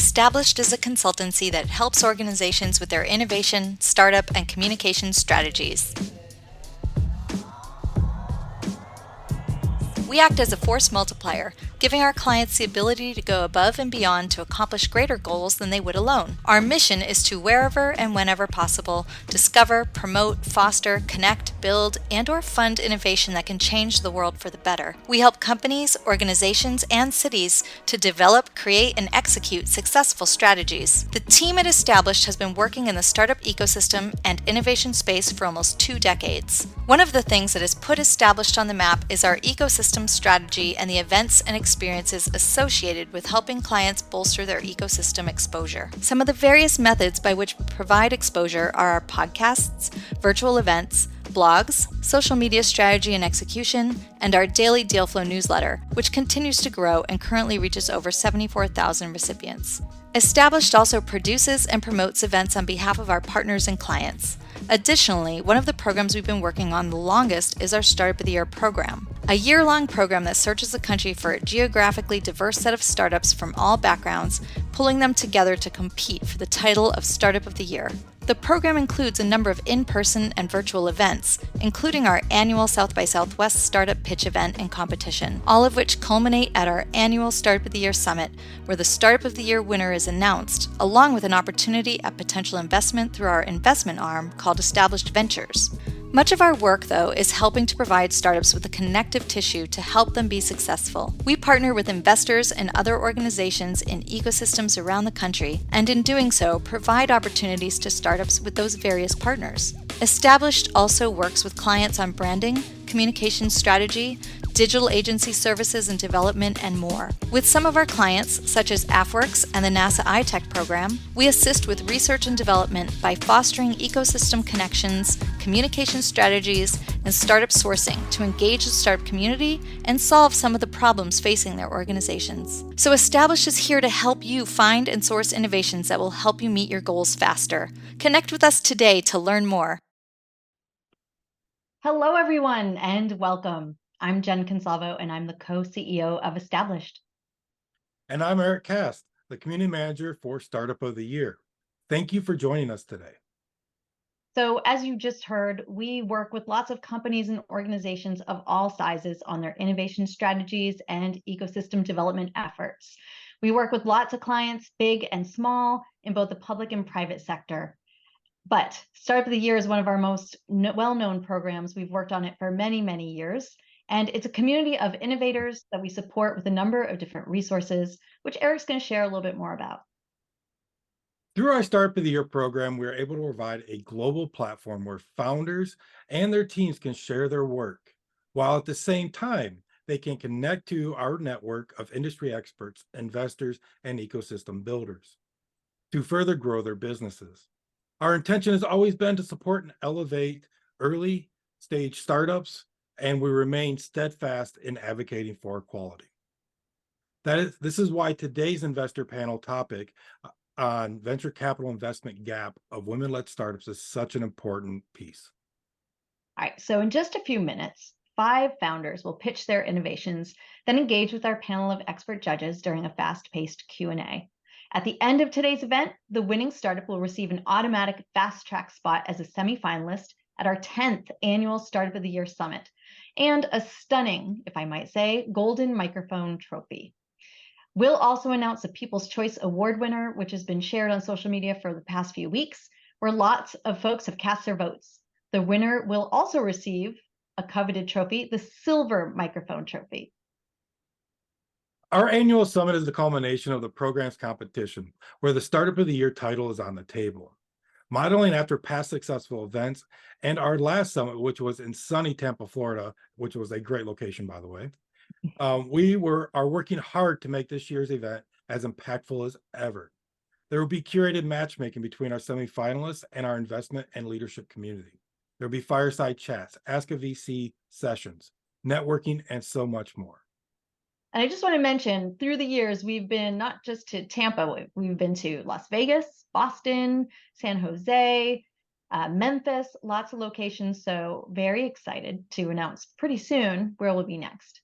Established is a consultancy that helps organizations with their innovation, startup, and communication strategies. We act as a force multiplier, giving our clients the ability to go above and beyond to accomplish greater goals than they would alone. Our mission is to, wherever and whenever possible, discover, promote, foster, connect, build, and/or fund innovation that can change the world for the better. We help companies, organizations, and cities to develop, create, and execute successful strategies. The team at Established has been working in the startup ecosystem and innovation space for almost 2 decades. One of the things that has put Established on the map is our ecosystem strategy and the events and experiences associated with helping clients bolster their ecosystem exposure. Some of the various methods by which we provide exposure are our podcasts, virtual events, blogs, social media strategy and execution, and our daily Dealflow newsletter, which continues to grow and currently reaches over 74,000 recipients. Established also produces and promotes events on behalf of our partners and clients. Additionally, one of the programs we've been working on the longest is our Startup of the Year program, a year-long program that searches the country for a geographically diverse set of startups from all backgrounds, pulling them together to compete for the title of Startup of the Year. The program includes a number of in-person and virtual events, including our annual South by Southwest Startup Pitch event and competition, all of which culminate at our annual Startup of the Year Summit, where the Startup of the Year winner is announced, along with an opportunity at potential investment through our investment arm called Established Ventures. Much of our work, though, is helping to provide startups with the connective tissue to help them be successful. We partner with investors and other organizations in ecosystems around the country, and in doing so, provide opportunities to startups with those various partners. Established also works with clients on branding, communication strategy, digital agency services and development, and more. With some of our clients, such as AFWorks and the NASA iTech program, we assist with research and development by fostering ecosystem connections, communication strategies, and startup sourcing to engage the startup community and solve some of the problems facing their organizations. So Established is here to help you find and source innovations that will help you meet your goals faster. Connect with us today to learn more. Hello, everyone, and welcome. I'm Jen Consalvo, and I'm the co-CEO of Established. And I'm Eric Cast, the Community Manager for Startup of the Year. Thank you for joining us today. So as you just heard, we work with lots of companies and organizations of all sizes on their innovation strategies and ecosystem development efforts. We work with lots of clients, big and small, in both the public and private sector. But Startup of the Year is one of our most well-known programs. We've worked on it for many, many years. And it's a community of innovators that we support with a number of different resources, which Eric's going to share a little bit more about. Through our Startup of the Year program, we are able to provide a global platform where founders and their teams can share their work, while at the same time, they can connect to our network of industry experts, investors, and ecosystem builders to further grow their businesses. Our intention has always been to support and elevate early stage startups, and we remain steadfast in advocating for equality. This is why today's investor panel topic on venture capital investment gap of women-led startups is such an important piece. All right, so in just a few minutes, 5 founders will pitch their innovations, then engage with our panel of expert judges during a fast-paced Q&A. At the end of today's event, the winning startup will receive an automatic fast-track spot as a semifinalist at our 10th annual Startup of the Year Summit, and a stunning, if I might say, golden microphone trophy. We'll also announce the People's Choice Award winner, which has been shared on social media for the past few weeks, where lots of folks have cast their votes. The winner will also receive a coveted trophy, the Silver Microphone Trophy. Our annual summit is the culmination of the program's competition, where the Startup of the Year title is on the table. Modeling after past successful events and our last summit, which was in sunny Tampa, Florida, which was a great location, by the way, we are working hard to make this year's event as impactful as ever. There will be curated matchmaking between our semifinalists and our investment and leadership community. There will be fireside chats, Ask a VC sessions, networking, and so much more. And I just want to mention, through the years, we've been not just to Tampa, we've been to Las Vegas, Boston, San Jose, Memphis, lots of locations. So very excited to announce pretty soon where we'll be next.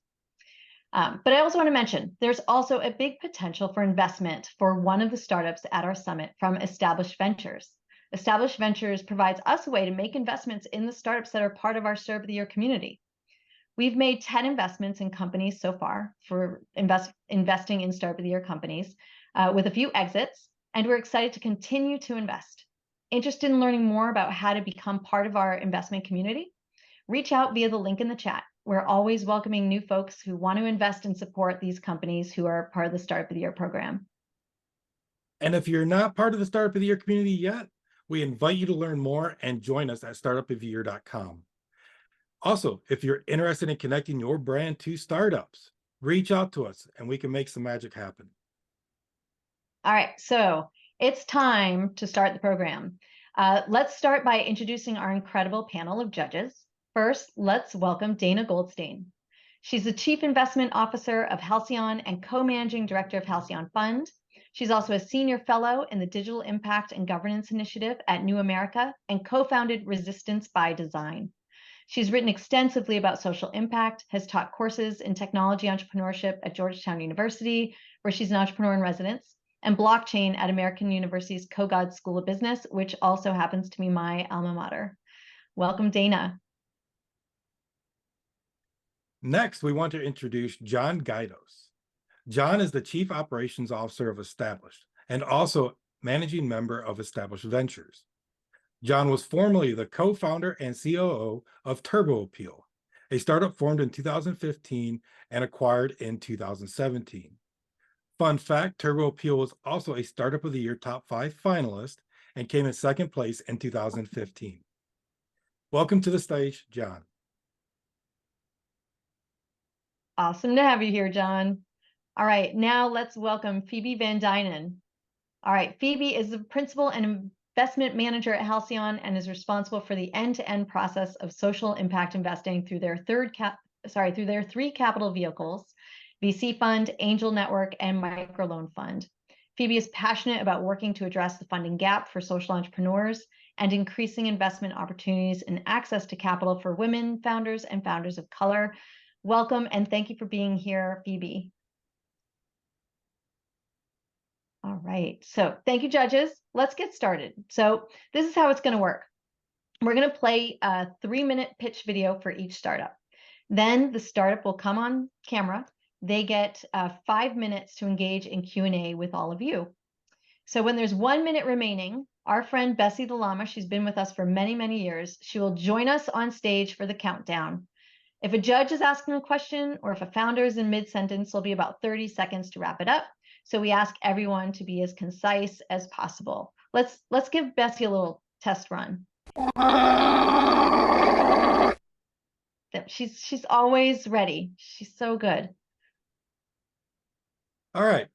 But I also want to mention, there's also a big potential for investment for one of the startups at our summit from Established Ventures. Established Ventures provides us a way to make investments in the startups that are part of our Startup of the Year community. We've made 10 investments in companies so far for investing in Startup of the Year companies with a few exits, and we're excited to continue to invest. Interested in learning more about how to become part of our investment community? Reach out via the link in the chat. We're always welcoming new folks who want to invest and support these companies who are part of the Startup of the Year program. And if you're not part of the Startup of the Year community yet, we invite you to learn more and join us at startupoftheyear.com. Also, if you're interested in connecting your brand to startups, reach out to us and we can make some magic happen. All right, so it's time to start the program. Let's start by introducing our incredible panel of judges. First, let's welcome Dana Goldstein. She's the Chief Investment Officer of Halcyon and Co-Managing Director of Halcyon Fund. She's also a Senior Fellow in the Digital Impact and Governance Initiative at New America and co-founded Resistance by Design. She's written extensively about social impact, has taught courses in technology entrepreneurship at Georgetown University, where she's an entrepreneur in residence, and blockchain at American University's Kogod School of Business, which also happens to be my alma mater. Welcome, Dana. Next, we want to introduce John Gaidos. John is the Chief Operations Officer of Established and also Managing Member of Established Ventures. John was formerly the co-founder and COO of Turbo Appeal, a startup formed in 2015 and acquired in 2017. Fun fact, Turbo Appeal was also a Startup of the Year Top 5 finalist and came in second place in 2015. Welcome to the stage, John. Awesome to have you here, John. All right, now let's welcome Phoebe Van Dynen. All right, Phoebe is the Principal and Investment Manager at Halcyon and is responsible for the end-to-end process of social impact investing through their three capital vehicles: VC Fund, Angel Network, and Microloan Fund. Phoebe is passionate about working to address the funding gap for social entrepreneurs and increasing investment opportunities and access to capital for women founders and founders of color. Welcome, and thank you for being here, Phoebe. All right, so thank you, judges. Let's get started. So this is how it's going to work. We're going to play a 3-minute pitch video for each startup. Then the startup will come on camera. They get 5 minutes to engage in Q&A with all of you. So when there's 1 minute remaining, our friend Bessie the Llama, she's been with us for many, many years, she will join us on stage for the countdown. If a judge is asking a question or if a founder is in mid-sentence, it'll be about 30 seconds to wrap it up. So we ask everyone to be as concise as possible. Let's give Bessie a little test run. She's always ready. She's so good. All right,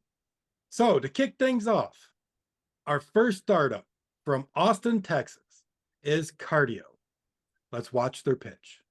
so to kick things off, our first startup from Austin, Texas is Cardio. Let's watch their pitch.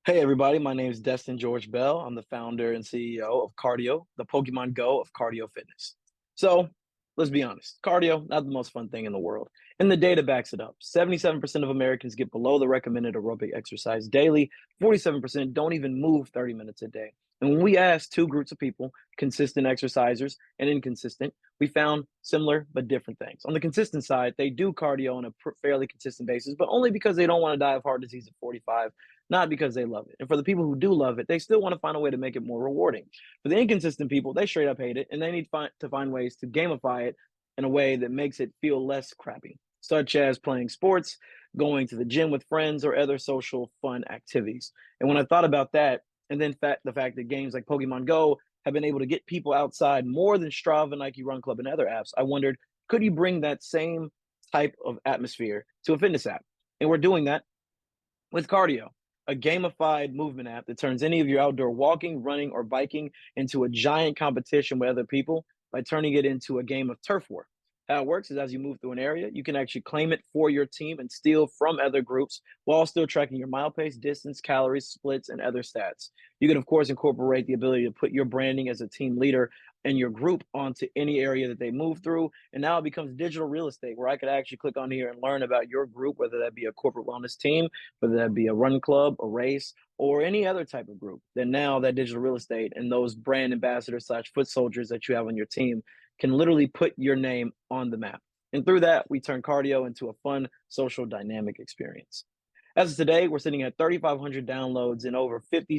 Hey everybody, my name is Destin George Bell. I'm the founder and CEO of Cardio, the Pokemon Go of cardio fitness. So let's be honest, cardio, not the most fun thing in the world. And the data backs it up. 77% of Americans get below the recommended aerobic exercise daily. 47% don't even move 30 minutes a day. And when we asked two groups of people, consistent exercisers and inconsistent, we found similar but different things. On the consistent side, they do cardio on a fairly consistent basis, but only because they don't want to die of heart disease at 45, not because they love it. And for the people who do love it, they still want to find a way to make it more rewarding. For the inconsistent people, they straight up hate it, and they need to find ways to gamify it in a way that makes it feel less crappy, such as playing sports, going to the gym with friends, or other social fun activities. And when I thought about that, and then the fact that games like Pokemon Go have been able to get people outside more than Strava, Nike Run Club, and other apps, I wondered, could you bring that same type of atmosphere to a fitness app? And we're doing that with Cardio, a gamified movement app that turns any of your outdoor walking, running, or biking into a giant competition with other people by turning it into a game of turf war. How it works is as you move through an area, you can actually claim it for your team and steal from other groups while still tracking your mile pace, distance, calories, splits, and other stats. You can, of course, incorporate the ability to put your branding as a team leader and your group onto any area that they move through. And now it becomes digital real estate where I could actually click on here and learn about your group, whether that be a corporate wellness team, whether that be a run club, a race, or any other type of group. Then now that digital real estate and those brand ambassadors slash foot soldiers that you have on your team can literally put your name on the map. And through that, we turn cardio into a fun, social, dynamic experience. As of today, we're sitting at 3,500 downloads in over 50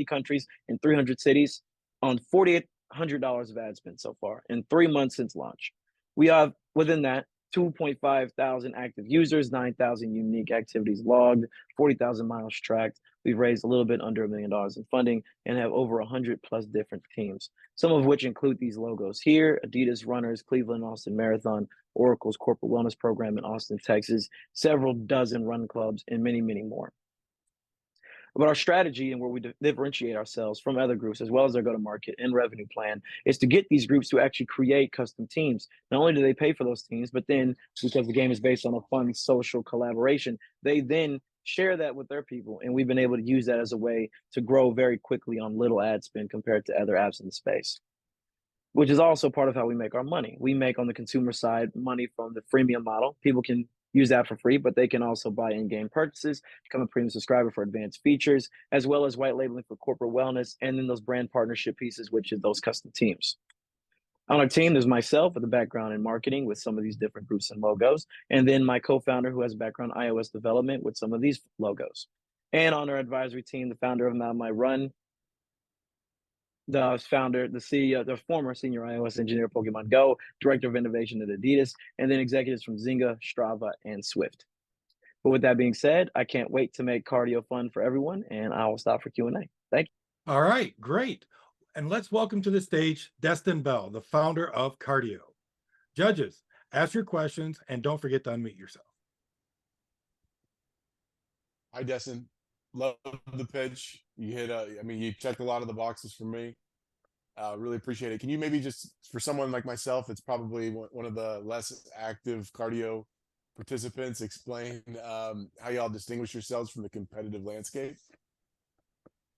countries in 300 cities on $4,800 of ad spend so far in 3 months since launch. We have within that 2.5 thousand active users, 9,000 unique activities logged, 40,000 miles tracked. We've raised a little bit under $1 million in funding and have over 100 plus different teams, some of which include these logos here: Adidas Runners, Cleveland Austin Marathon, Oracle's corporate wellness program in Austin, Texas, several dozen run clubs, and many, many more. But our strategy and where we differentiate ourselves from other groups, as well as their go-to-market and revenue plan, is to get these groups to actually create custom teams. Not only do they pay for those teams, but then because the game is based on a fun social collaboration, they then share that with their people. And we've been able to use that as a way to grow very quickly on little ad spend compared to other apps in the space, which is also part of how we make our money. We make on the consumer side money from the freemium model. People can use that for free, but they can also buy in-game purchases, become a premium subscriber for advanced features, as well as white labeling for corporate wellness, and then those brand partnership pieces, which is those custom teams. On our team, there's myself with a background in marketing with some of these different groups and logos, and then my co-founder who has a background in iOS development with some of these logos. And on our advisory team, the founder of Now My Run, the founder, the CEO, the former senior iOS engineer, Pokemon Go, director of innovation at Adidas, and then executives from Zynga, Strava, and Swift. But with that being said, I can't wait to make cardio fun for everyone, and I will stop for Q&A. Thank you. All right, great. And let's welcome to the stage Destin Bell, the founder of Cardio. Judges, ask your questions and don't forget to unmute yourself. Hi, Destin. Love the pitch. You hit, you checked a lot of the boxes for me. Really appreciate it. Can you maybe just, for someone like myself, it's probably one of the less active cardio participants, explain how y'all distinguish yourselves from the competitive landscape?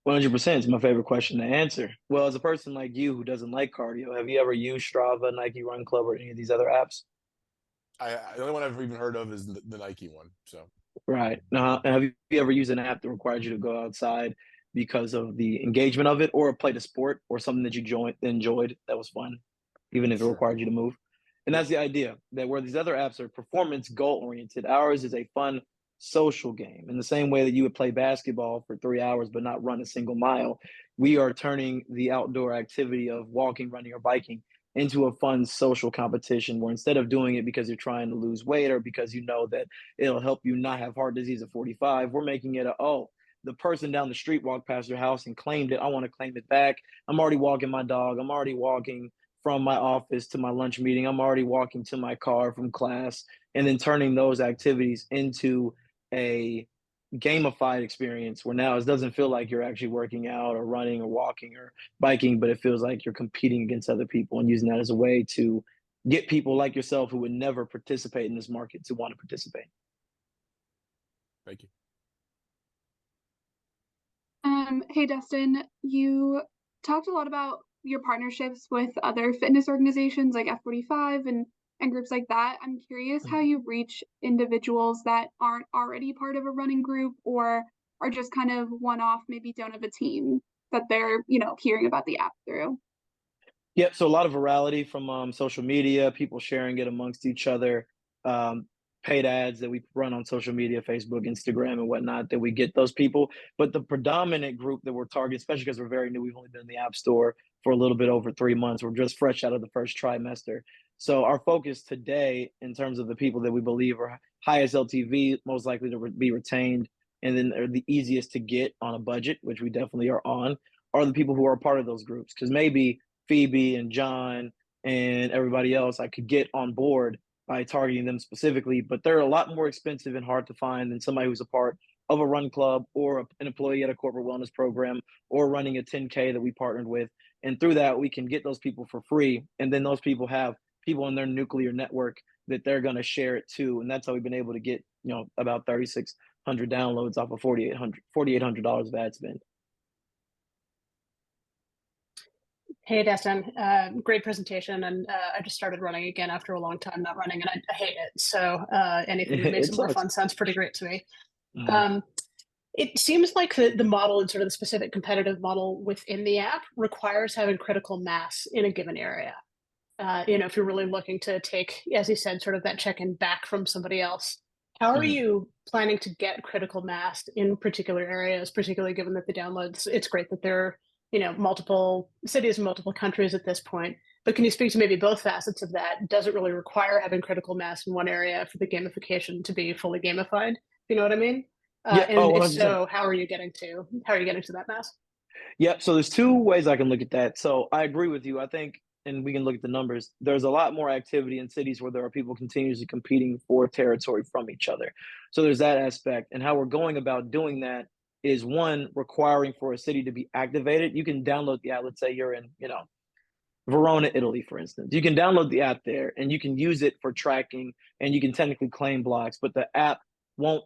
100%. It's my favorite question to answer. Well, as a person like you who doesn't like cardio, have you ever used Strava, Nike Run Club, or any of these other apps? The only one I've even heard of is the Nike one. So Right. Now, have you ever used an app that required you to go outside because of the engagement of it, or played a sport or something that you enjoyed that was fun, even if it Sure. required you to move? And that's the idea, that where these other apps are performance goal oriented, ours is a fun social game. In the same way that you would play basketball for 3 hours but not run a single mile, we are turning the outdoor activity of walking, running, or biking into a fun social competition where instead of doing it because you're trying to lose weight or because you know that it'll help you not have heart disease at 45, we're making it the person down the street walked past your house and claimed it. I want to claim it back. I'm already walking my dog. I'm already walking from my office to my lunch meeting. I'm already walking to my car from class, and then turning those activities into a gamified experience where now it doesn't feel like you're actually working out or running or walking or biking, but it feels like you're competing against other people and using that as a way to get people like yourself who would never participate in this market to want to participate. Thank you. Hey, Dustin, you talked a lot about your partnerships with other fitness organizations like F45 and groups like that. I'm curious how you reach individuals that aren't already part of a running group or are just kind of one-off, maybe don't have a team that they're, hearing about the app through. Yep. So a lot of virality from social media, people sharing it amongst each other, paid ads that we run on social media, Facebook, Instagram, and whatnot, that we get those people. But the predominant group that we're targeting, especially because we're very new, we've only been in the App Store for a little bit over 3 months. We're just fresh out of the first trimester. So our focus today, in terms of the people that we believe are highest LTV, most likely to be retained, and then are the easiest to get on a budget, which we definitely are on, are the people who are part of those groups. Because maybe Phoebe and John and everybody else I could get on board by targeting them specifically, but they're a lot more expensive and hard to find than somebody who's a part of a run club or an employee at a corporate wellness program or running a 10K that we partnered with. And through that, we can get those people for free. And then those people have people in their nuclear network that they're going to share it to. And that's how we've been able to get, about 3,600 downloads off of $4,800 of ad spend. Hey, Destin, great presentation. And I just started running again after a long time not running, and I hate it. So anything that makes it more fun sounds pretty great to me. Mm-hmm. It seems like the model and sort of the specific competitive model within the app requires having critical mass in a given area. If you're really looking to take, as you said, sort of that check-in back from somebody else, how are you planning to get critical mass in particular areas, particularly given that the downloads, it's great that there are, multiple cities and multiple countries at this point, but can you speak to maybe both facets of that? Does it really require having critical mass in one area for the gamification to be fully gamified? You know what I mean? Yeah. And if so, how are you getting to that mass? Yeah. So there's two ways I can look at that. So I agree with you. I think, and we can look at the numbers, there's a lot more activity in cities where there are people continuously competing for territory from each other. So there's that aspect. And how we're going about doing that is, one, requiring for a city to be activated. You can download the app. Let's say you're in, Verona, Italy, for instance. You can download the app there and you can use it for tracking, and you can technically claim blocks, but the app won't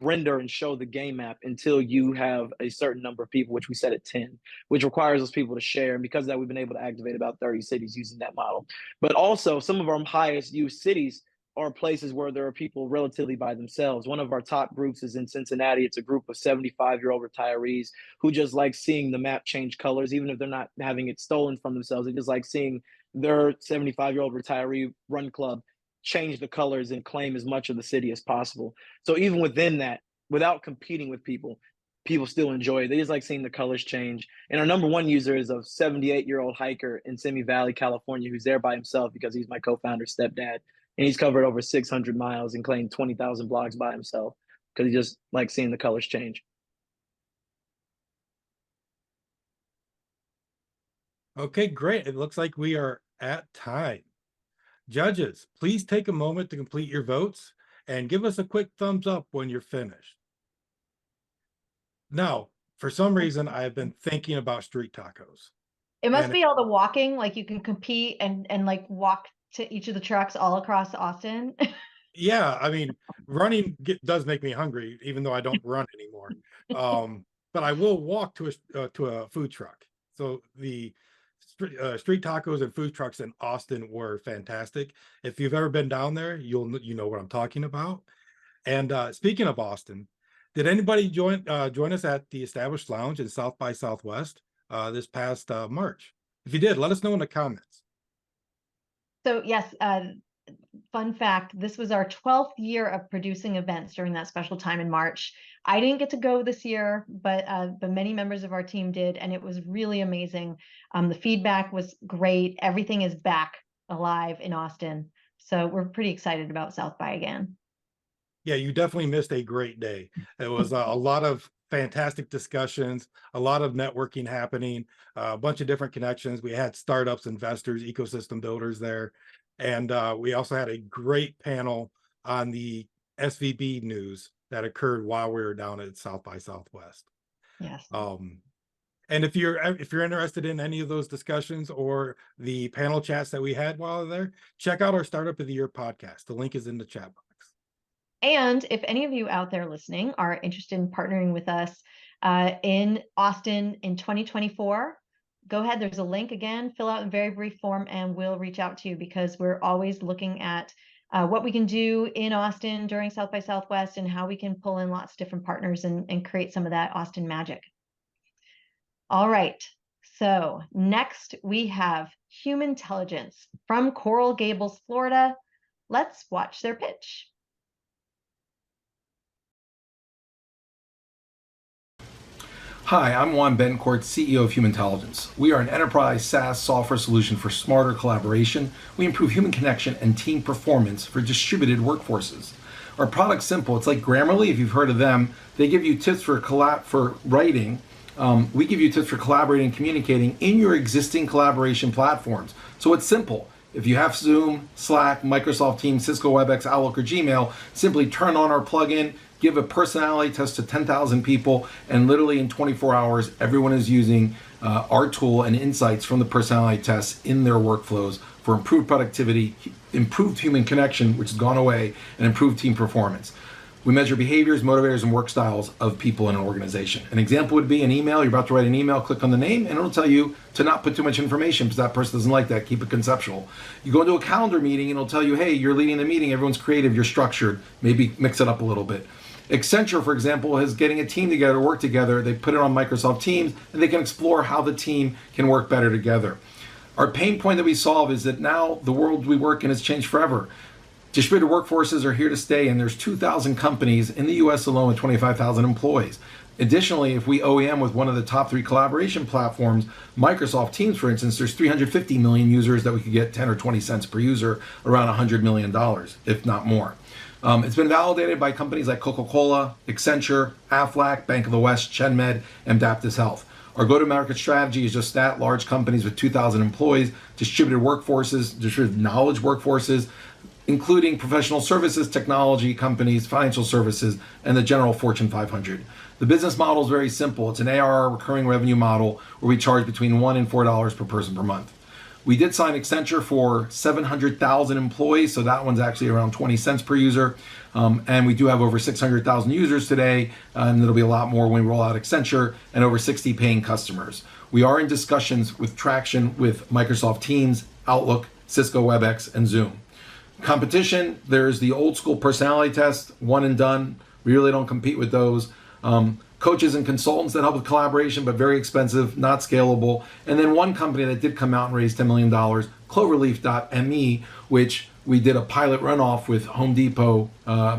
render and show the game app until you have a certain number of people, which we set at 10, which requires those people to share. And because of that, we've been able to activate about 30 cities using that model. But also, some of our highest used cities are places where there are people relatively by themselves. One of our top groups is in Cincinnati. It's a group of 75-year-old retirees who just like seeing the map change colors, even if they're not having it stolen from themselves. They just like seeing their 75-year-old retiree run club change the colors and claim as much of the city as possible. So even within that, without competing with people still enjoy it. They just like seeing the colors change. And our number one user is a 78-year-old hiker in Simi Valley, California, who's there by himself because he's my co-founder's stepdad. And he's covered over 600 miles and claimed 20,000 blocks by himself because he just likes seeing the colors change. Okay, great. It looks like we are at time. Judges, please take a moment to complete your votes and give us a quick thumbs up when you're finished. Now, for some reason, I've been thinking about street tacos. It must be all the walking, like you can compete and like walk to each of the trucks all across Austin. Yeah, I mean, running does make me hungry, even though I don't run anymore. But I will walk to a food truck. So the street tacos and food trucks in Austin were fantastic. If you've ever been down there, you know what I'm talking about. And speaking of Austin, did anybody join us at the Established Lounge in South by Southwest this past March? If you did, let us know in the comments. So yes, fun fact, this was our 12th year of producing events during that special time in March. I didn't get to go this year, but many members of our team did, and it was really amazing. The feedback was great. Everything is back alive in Austin. So we're pretty excited about South by again. Yeah, you definitely missed a great day. It was a lot of fantastic discussions, a lot of networking happening, a bunch of different connections. We had startups, investors, ecosystem builders there. And we also had a great panel on the SVB news that occurred while we were down at South by Southwest. Yes. And if you're interested in any of those discussions or the panel chats that we had while there, check out our Startup of the Year podcast. The link is in the chat box. And if any of you out there listening are interested in partnering with us in Austin in 2024, go ahead. There's a link again, fill out a very brief form and we'll reach out to you, because we're always looking at what we can do in Austin during South by Southwest and how we can pull in lots of different partners and create some of that Austin magic. All right. So next we have Humantelligence from Coral Gables, Florida. Let's watch their pitch. Hi, I'm Juan Bencourt, CEO of Humantelligence. We are an enterprise SaaS software solution for smarter collaboration. We improve human connection and team performance for distributed workforces. Our product's simple. It's like Grammarly, if you've heard of them. They give you tips for writing. We give you tips for collaborating and communicating in your existing collaboration platforms. So it's simple. If you have Zoom, Slack, Microsoft Teams, Cisco WebEx, Outlook, or Gmail, simply turn on our plugin, give a personality test to 10,000 people, and literally in 24 hours, everyone is using our tool and insights from the personality tests in their workflows for improved productivity, improved human connection, which has gone away, and improved team performance. We measure behaviors, motivators, and work styles of people in an organization. An example would be an email. You're about to write an email, click on the name, and it'll tell you to not put too much information because that person doesn't like that. Keep it conceptual. You go into a calendar meeting, and it'll tell you, hey, you're leading the meeting. Everyone's creative. You're structured. Maybe mix it up a little bit. Accenture, for example, is getting a team together, work together. They put it on Microsoft Teams, and they can explore how the team can work better together. Our pain point that we solve is that now the world we work in has changed forever. Distributed workforces are here to stay, and there's 2,000 companies in the US alone with 25,000 employees. Additionally, if we OEM with one of the top 3 collaboration platforms, Microsoft Teams, for instance, there's 350 million users that we could get 10 or 20 cents per user, around $100 million, if not more. It's been validated by companies like Coca-Cola, Accenture, Aflac, Bank of the West, ChenMed, and Baptist Health. Our go-to-market strategy is just that: large companies with 2,000 employees, distributed workforces, distributed knowledge workforces, including professional services, technology companies, financial services, and the general Fortune 500. The business model is very simple. It's an ARR recurring revenue model where we charge between $1 and $4 per person per month. We did sign Accenture for 700,000 employees, so that one's actually around 20 cents per user. And we do have over 600,000 users today, and there'll be a lot more when we roll out Accenture, and over 60 paying customers. We are in discussions with traction with Microsoft Teams, Outlook, Cisco WebEx, and Zoom. Competition, there's the old school personality test, one and done. We really don't compete with those. Coaches and consultants that help with collaboration, but very expensive, not scalable. And then one company that did come out and raise $10 million, Cloverleaf.me, which we did a pilot runoff with Home Depot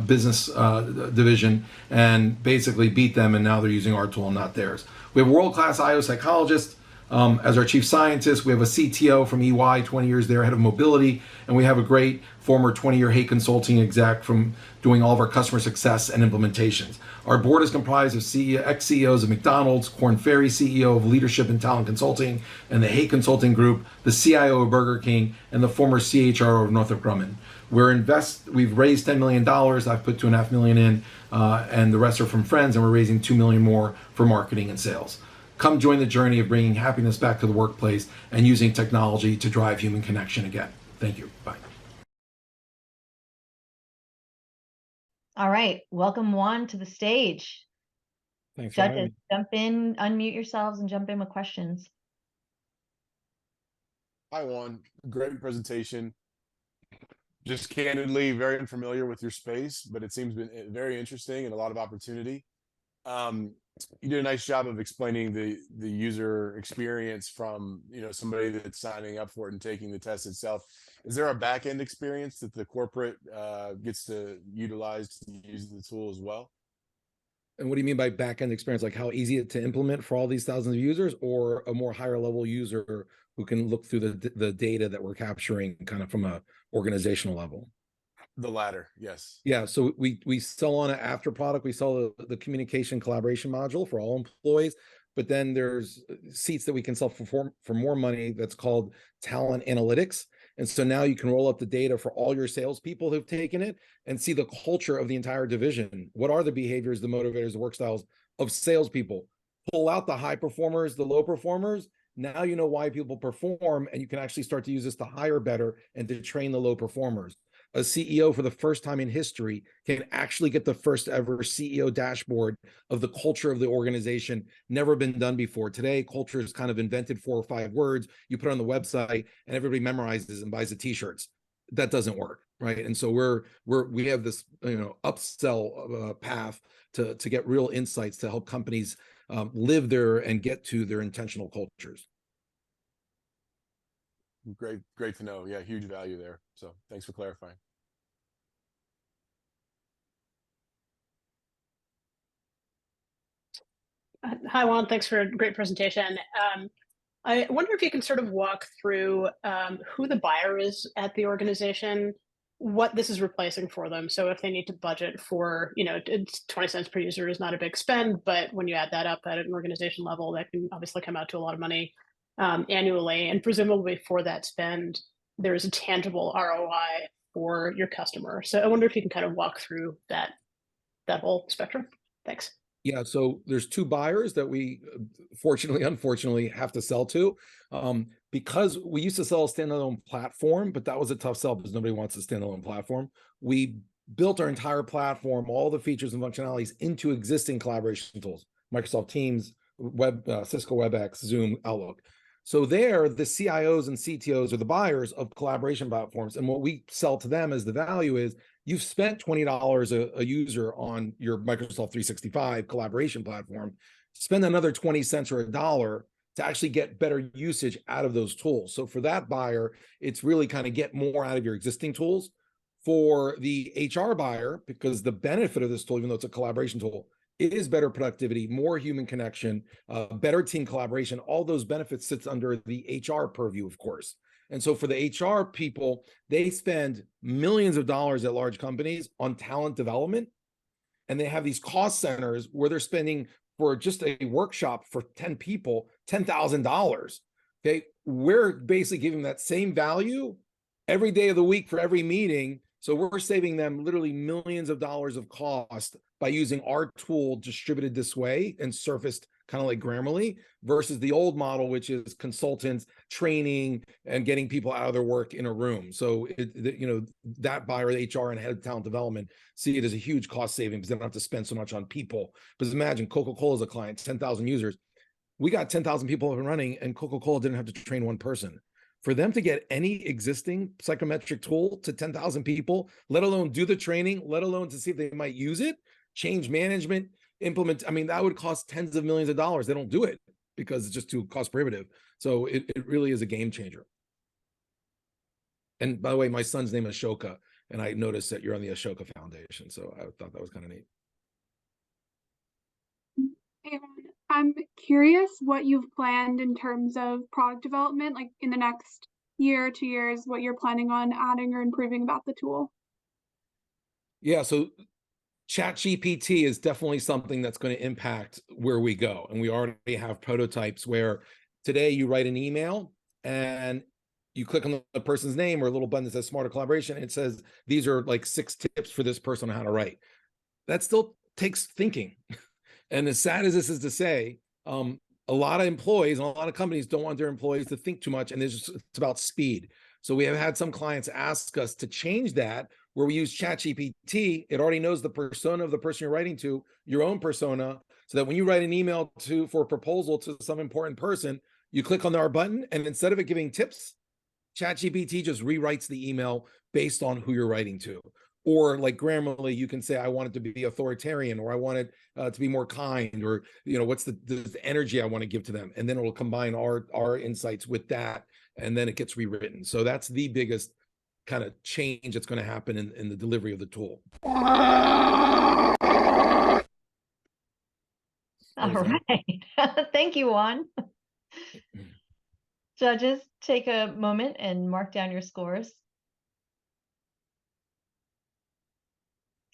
business division and basically beat them, and now they're using our tool and not theirs. We have a world-class IO psychologist as our chief scientist. We have a CTO from EY, 20 years there, head of mobility, and we have a great former 20-year Hay Consulting exec from doing all of our customer success and implementations. Our board is comprised of ex-CEOs of McDonald's, Korn Ferry CEO of Leadership and Talent Consulting, and the Hay Consulting Group, the CIO of Burger King, and the former CHRO of Northrop Grumman. We've raised $10 million. I've put $2.5 million in, and the rest are from friends, and we're raising $2 million more for marketing and sales. Come join the journey of bringing happiness back to the workplace and using technology to drive human connection again. Thank you. Bye. All right. Welcome Juan to the stage. Thanks for having me. Jump in, unmute yourselves, and jump in with questions. Hi, Juan. Great presentation. Just candidly, very unfamiliar with your space, but it seems been very interesting and a lot of opportunity. You did a nice job of explaining the user experience from somebody that's signing up for it and taking the test itself. Is there a back end experience that the corporate gets to utilize to use the tool as well? And what do you mean by back end experience? Like how easy it to implement for all these thousands of users, or a more higher level user who can look through the data that we're capturing kind of from a organizational level? The latter, yes. Yeah, so we sell on an after product. We sell the communication collaboration module for all employees, but then there's seats that we can sell for more money that's called talent analytics. And so now you can roll up the data for all your salespeople who've taken it and see the culture of the entire division. What are the behaviors, the motivators, the work styles of salespeople? Pull out the high performers, the low performers. Now you know why people perform, and you can actually start to use this to hire better and to train the low performers. A CEO for the first time in history can actually get the first ever CEO dashboard of the culture of the organization. Never been done before. Today, culture is kind of invented 4 or 5 words. You put it on the website and everybody memorizes and buys the t-shirts. That doesn't work, right? And so we have this upsell path to get real insights to help companies live there and get to their intentional cultures. Great to know. Yeah, huge value there. So thanks for clarifying. Hi, Juan. Thanks for a great presentation. I wonder if you can sort of walk through who the buyer is at the organization, what this is replacing for them. So if they need to budget for, it's 20 cents per user is not a big spend, but when you add that up at an organization level, that can obviously come out to a lot of money annually. And presumably for that spend, there is a tangible ROI for your customer. So I wonder if you can kind of walk through that whole spectrum. Thanks. Yeah, so there's two buyers that we fortunately, unfortunately have to sell to. Because we used to sell a standalone platform, but that was a tough sell because nobody wants a standalone platform. We built our entire platform, all the features and functionalities into existing collaboration tools, Microsoft Teams, Cisco WebEx, Zoom, Outlook. So there, the CIOs and CTOs are the buyers of collaboration platforms. And what we sell to them as the value is you've spent $20 a user on your Microsoft 365 collaboration platform, spend another 20 cents or a dollar to actually get better usage out of those tools. So for that buyer, it's really kind of get more out of your existing tools. For the HR buyer, because the benefit of this tool, even though it's a collaboration tool, it is better productivity, more human connection, better team collaboration. All those benefits sits under the HR purview, of course. And so for the HR people, they spend millions of dollars at large companies on talent development. And they have these cost centers where they're spending for just a workshop for 10 people, $10,000. Okay. We're basically giving that same value every day of the week for every meeting. So we're saving them literally millions of dollars of cost by using our tool distributed this way and surfaced kind of like Grammarly versus the old model, which is consultants training and getting people out of their work in a room. So, that buyer, HR and head of talent development, see it as a huge cost saving because they don't have to spend so much on people. Because imagine Coca-Cola is a client, 10,000 users. We got 10,000 people up and running and Coca-Cola didn't have to train one person. For them to get any existing psychometric tool to 10,000 people, let alone do the training, let alone to see if they might use it, change management, implement, I mean, that would cost tens of millions of dollars. They don't do it because it's just too cost prohibitive. So it really is a game changer. And by the way, my son's name is Ashoka, and I noticed that you're on the Ashoka Foundation. So I thought that was kind of neat. Hey, I'm curious what you've planned in terms of product development, like in the next year or 2 years, what you're planning on adding or improving about the tool. Yeah, so ChatGPT is definitely something that's going to impact where we go. And we already have prototypes where today you write an email and you click on the person's name or a little button that says Smarter Collaboration. And it says, these are like 6 tips for this person on how to write. That still takes thinking. And as sad as this is to say, a lot of employees and a lot of companies don't want their employees to think too much. And it's about speed. So we have had some clients ask us to change that, where we use ChatGPT. It already knows the persona of the person you're writing to, your own persona, so that when you write an email for a proposal to some important person, you click on our button, and instead of it giving tips, ChatGPT just rewrites the email based on who you're writing to. Or like Grammarly, you can say, I want it to be authoritarian, or I want it to be more kind, or what's the energy I want to give to them, and then it will combine our insights with that, and then it gets rewritten. So that's the biggest kind of change that's going to happen in the delivery of the tool. All right. Thank you, Juan. Judges, take a moment and mark down your scores.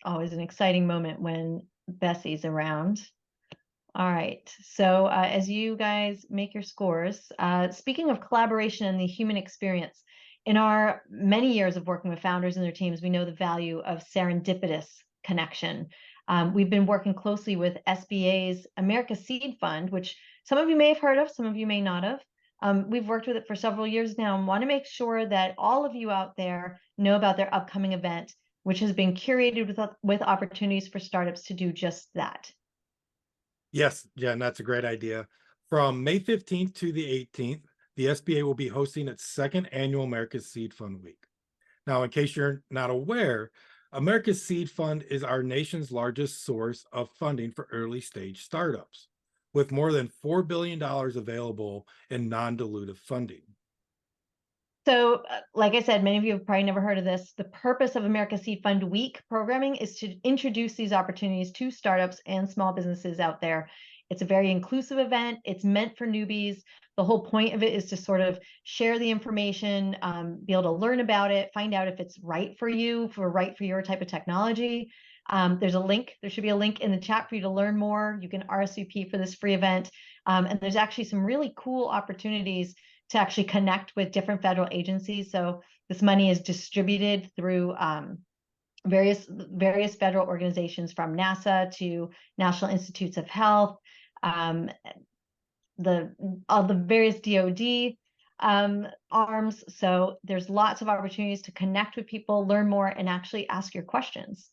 Always an exciting moment when Bessie's around. All right. So as you guys make your scores, speaking of collaboration and the human experience, in our many years of working with founders and their teams, we know the value of serendipitous connection. We've been working closely with SBA's America Seed Fund, which some of you may have heard of, some of you may not have. We've worked with it for several years now and want to make sure that all of you out there know about their upcoming event, which has been curated with opportunities for startups to do just that. Yes, Jen, that's a great idea. From May 15th to the 18th, the SBA will be hosting its second annual America's Seed Fund Week. Now, in case you're not aware, America's Seed Fund is our nation's largest source of funding for early stage startups, with more than $4 billion available in non-dilutive funding. So, like I said, many of you have probably never heard of this. The purpose of America Seed Fund Week programming is to introduce these opportunities to startups and small businesses out there. It's a very inclusive event. It's meant for newbies. The whole point of it is to sort of share the information, be able to learn about it, find out if it's right for you, right for your type of technology. There's a link. There should be a link in the chat for you to learn more. You can RSVP for this free event. And there's actually some really cool opportunities to actually connect with different federal agencies. So this money is distributed through various federal organizations, from NASA to National Institutes of Health, all the various DoD arms. So there's lots of opportunities to connect with people, learn more, and actually ask your questions.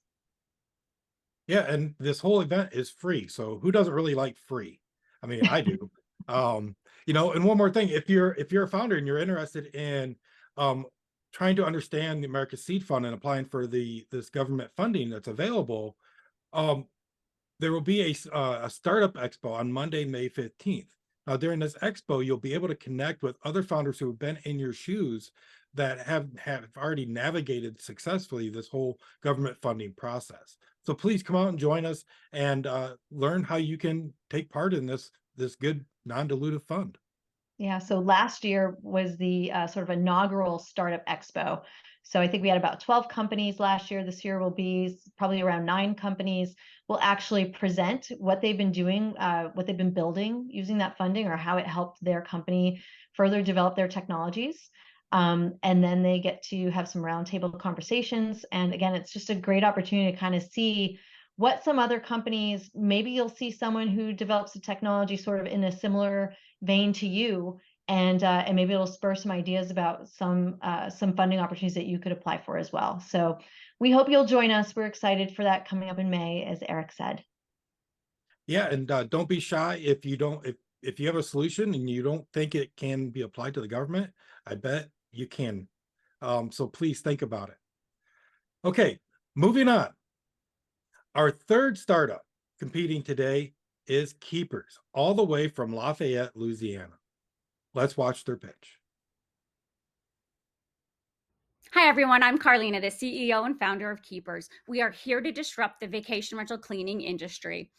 Yeah, and this whole event is free. So who doesn't really like free? I mean, I do. You know, and one more thing, if you're a founder and you're interested in trying to understand the America Seed Fund and applying for this government funding that's available, there will be a startup expo on Monday, May 15th. Now, during this expo, you'll be able to connect with other founders who have been in your shoes that have already navigated successfully this whole government funding process. So please come out and join us and learn how you can take part in this good non-dilutive fund. Yeah, so last year was the sort of inaugural Startup Expo. So I think we had about 12 companies last year. This year will be probably around 9 companies will actually present what they've been doing, what they've been building using that funding, or how it helped their company further develop their technologies. And then they get to have some roundtable conversations. And again, it's just a great opportunity to kind of see what some other companies, maybe you'll see someone who develops a technology sort of in a similar vein to you, and maybe it'll spur some ideas about some funding opportunities that you could apply for as well. So we hope you'll join us. We're excited for that coming up in May, as Eric said. Yeah, and don't be shy if you have a solution and you don't think it can be applied to the government. I bet you can. So please think about it. Okay, moving on. Our third startup competing today is Keepers, all the way from Lafayette, Louisiana. Let's watch their pitch. Hi, everyone. I'm Carlina, the CEO and founder of Keepers. We are here to disrupt the vacation rental cleaning industry.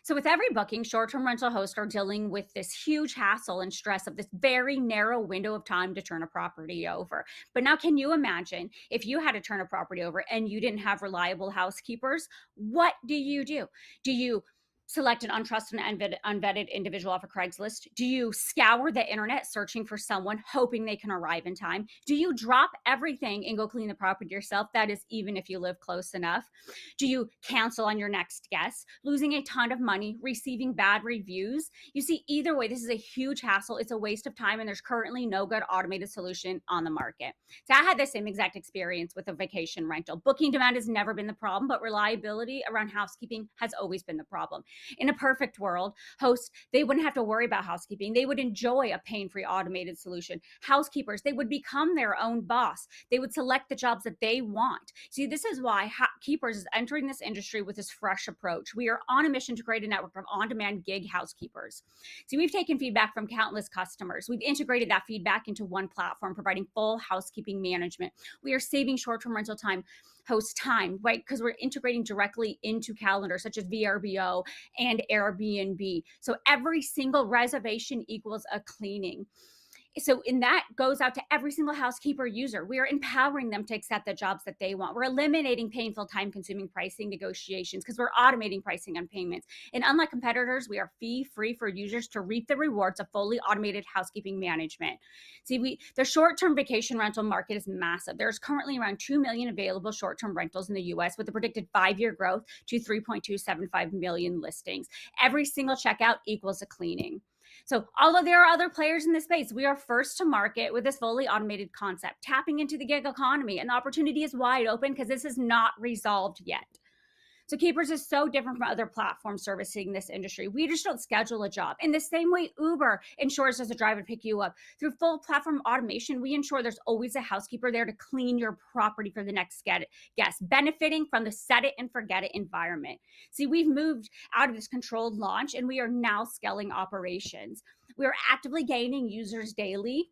So with every booking, short-term rental hosts are dealing with this huge hassle and stress of this very narrow window of time to turn a property over. But now, can you imagine if you had to turn a property over and you didn't have reliable housekeepers? What do? Do you select an untrusted and unvetted individual off of Craigslist? Do you scour the internet searching for someone, hoping they can arrive in time? Do you drop everything and go clean the property yourself? That is, even if you live close enough. Do you cancel on your next guest, losing a ton of money, receiving bad reviews? You see, either way, this is a huge hassle. It's a waste of time, and there's currently no good automated solution on the market. So I had the same exact experience with a vacation rental. Booking demand has never been the problem, but reliability around housekeeping has always been the problem. In a perfect world, hosts, they wouldn't have to worry about housekeeping. They would enjoy a pain-free automated solution. Housekeepers, they would become their own boss. They would select the jobs that they want. See, this is why Keepers is entering this industry with this fresh approach. We are on a mission to create a network of on-demand gig housekeepers. See, we've taken feedback from countless customers. We've integrated that feedback into one platform, providing full housekeeping management. We are saving short-term rental host time, right? Because we're integrating directly into calendars such as VRBO and Airbnb. So every single reservation equals a cleaning. So in that goes out to every single housekeeper user. We are empowering them to accept the jobs that they want. We're eliminating painful, time-consuming pricing negotiations because we're automating pricing on payments. And unlike competitors, we are fee-free for users to reap the rewards of fully automated housekeeping management. See, the short-term vacation rental market is massive. There's currently around 2 million available short-term rentals in the US with a predicted 5-year growth to 3.275 million listings. Every single checkout equals a cleaning. So although there are other players in this space, we are first to market with this fully automated concept, tapping into the gig economy, and the opportunity is wide open because this is not resolved yet. So Keepers is so different from other platforms servicing this industry. We just don't schedule a job. In the same way Uber ensures there's a driver to pick you up. Through full platform automation, we ensure there's always a housekeeper there to clean your property for the next guest, benefiting from the set it and forget it environment. See, we've moved out of this controlled launch and we are now scaling operations. We are actively gaining users daily.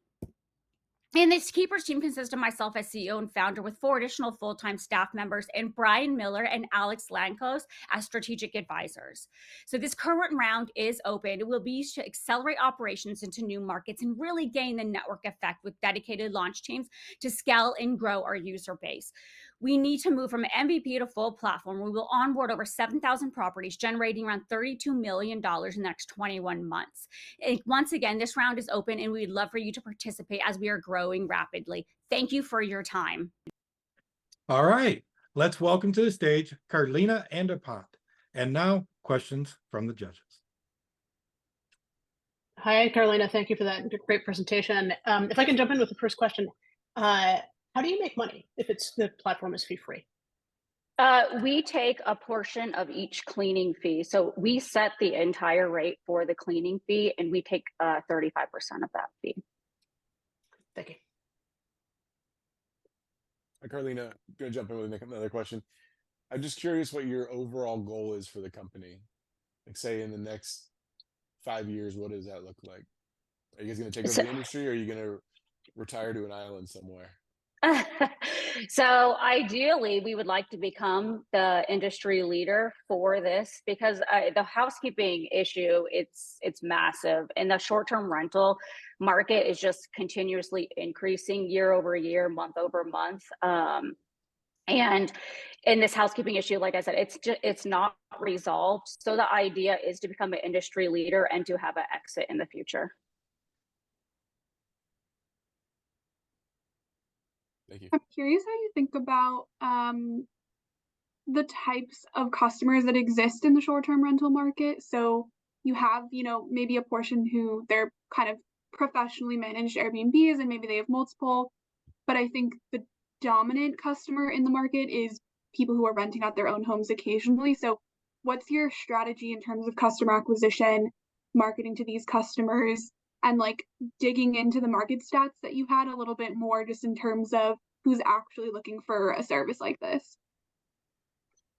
And this Keepers team consists of myself as CEO and founder with 4 additional full-time staff members and Brian Miller and Alex Lankos as strategic advisors. So this current round is open. It will be to accelerate operations into new markets and really gain the network effect with dedicated launch teams to scale and grow our user base. We need to move from MVP to full platform. We will onboard over 7,000 properties, generating around $32 million in the next 21 months. And once again, this round is open and we'd love for you to participate as we are growing rapidly. Thank you for your time. All right. Let's welcome to the stage Carlina and Apant. And now questions from the judges. Hi, Carolina. Thank you for that great presentation. If I can jump in with the first question, how do you make money if the platform is fee-free? We take a portion of each cleaning fee. So we set the entire rate for the cleaning fee, and we take 35% of that fee. Thank you. Carlina, I'm going to jump in with another question. I'm just curious what your overall goal is for the company. Like, say, in the next 5 years, what does that look like? Are you guys going to take over the industry, or are you going to retire to an island somewhere? So ideally, we would like to become the industry leader for this, because the housekeeping issue, it's massive, and the short-term rental market is just continuously increasing year over year, month over month. And in this housekeeping issue, like I said, it's not resolved. So the idea is to become an industry leader and to have an exit in the future. Thank you. I'm curious how you think about the types of customers that exist in the short-term rental market. So you have, maybe a portion who they're kind of professionally managed Airbnbs, and maybe they have multiple. But I think the dominant customer in the market is people who are renting out their own homes occasionally. So what's your strategy in terms of customer acquisition, marketing to these customers, and like digging into the market stats that you had a little bit more, just in terms of who's actually looking for a service like this?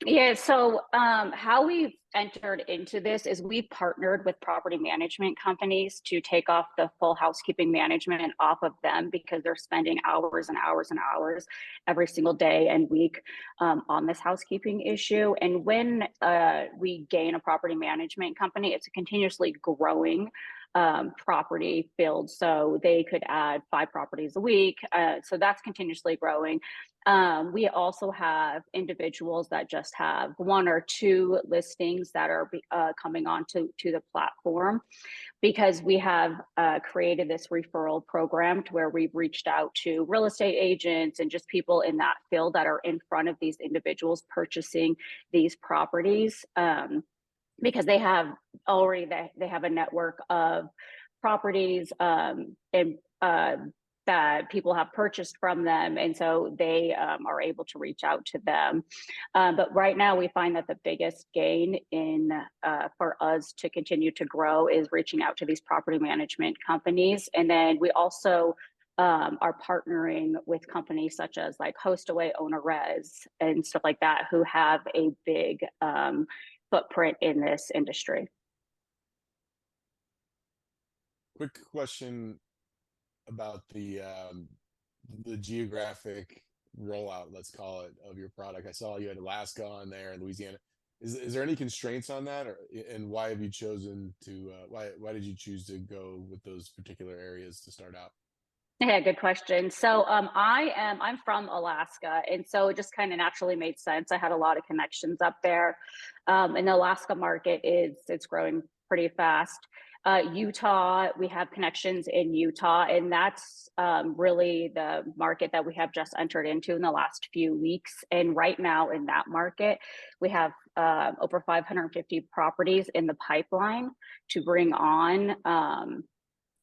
Yeah, so how we've entered into this is we've partnered with property management companies to take off the full housekeeping management off of them, because they're spending hours and hours and hours every single day and week on this housekeeping issue. And when we gain a property management company, it's a continuously growing property field. So they could add 5 properties a week. So that's continuously growing. We also have individuals that just have 1 or 2 listings that are coming on to the platform, because we have created this referral program to where we've reached out to real estate agents and just people in that field that are in front of these individuals purchasing these properties. Because they have a network of properties and that people have purchased from them, and so they are able to reach out to them. But right now, we find that the biggest gain for us to continue to grow is reaching out to these property management companies, and then we also are partnering with companies such as like HostAway, OwnerRez, and stuff like that, who have a big footprint in this industry. Quick question about the geographic rollout, let's call it, of your product. I saw you had Alaska on there and Louisiana. Is there any constraints on that, and why have you chosen to why did you choose to go with those particular areas to start out? Yeah, good question. So I'm from Alaska, and so it just kind of naturally made sense. I had a lot of connections up there. And the Alaska market it's growing pretty fast. Utah, we have connections in Utah, and that's really the market that we have just entered into in the last few weeks. And right now in that market, we have over 550 properties in the pipeline to bring on.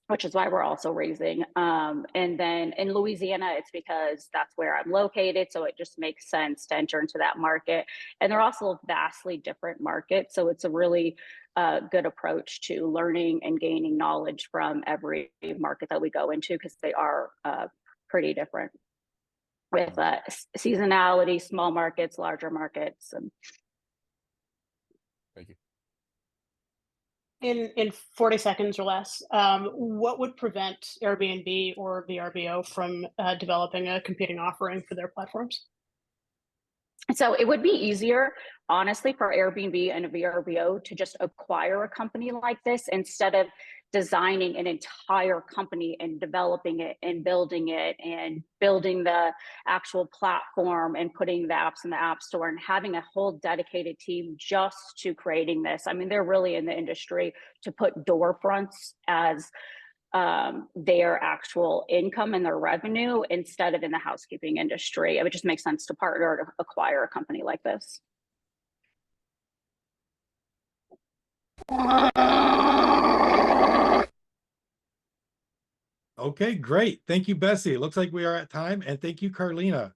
Which is why we're also raising. And then in Louisiana, it's because that's where I'm located. So it just makes sense to enter into that market. And they're also vastly different markets. So it's a really good approach to learning and gaining knowledge from every market that we go into, because they are pretty different with seasonality, small markets, larger markets. Thank you. In 40 seconds or less, what would prevent Airbnb or VRBO from developing a competing offering for their platforms? So it would be easier, honestly, for Airbnb and a VRBO to just acquire a company like this, instead of designing an entire company and developing it and building the actual platform and putting the apps in the app store and having a whole dedicated team just to creating this. I mean, they're really in the industry to put door fronts as their actual income and their revenue instead of in the housekeeping industry. It would just make sense to partner to acquire a company like this. Okay, great. Thank you, Bessie. It looks like we are at time, and thank you, Carlina.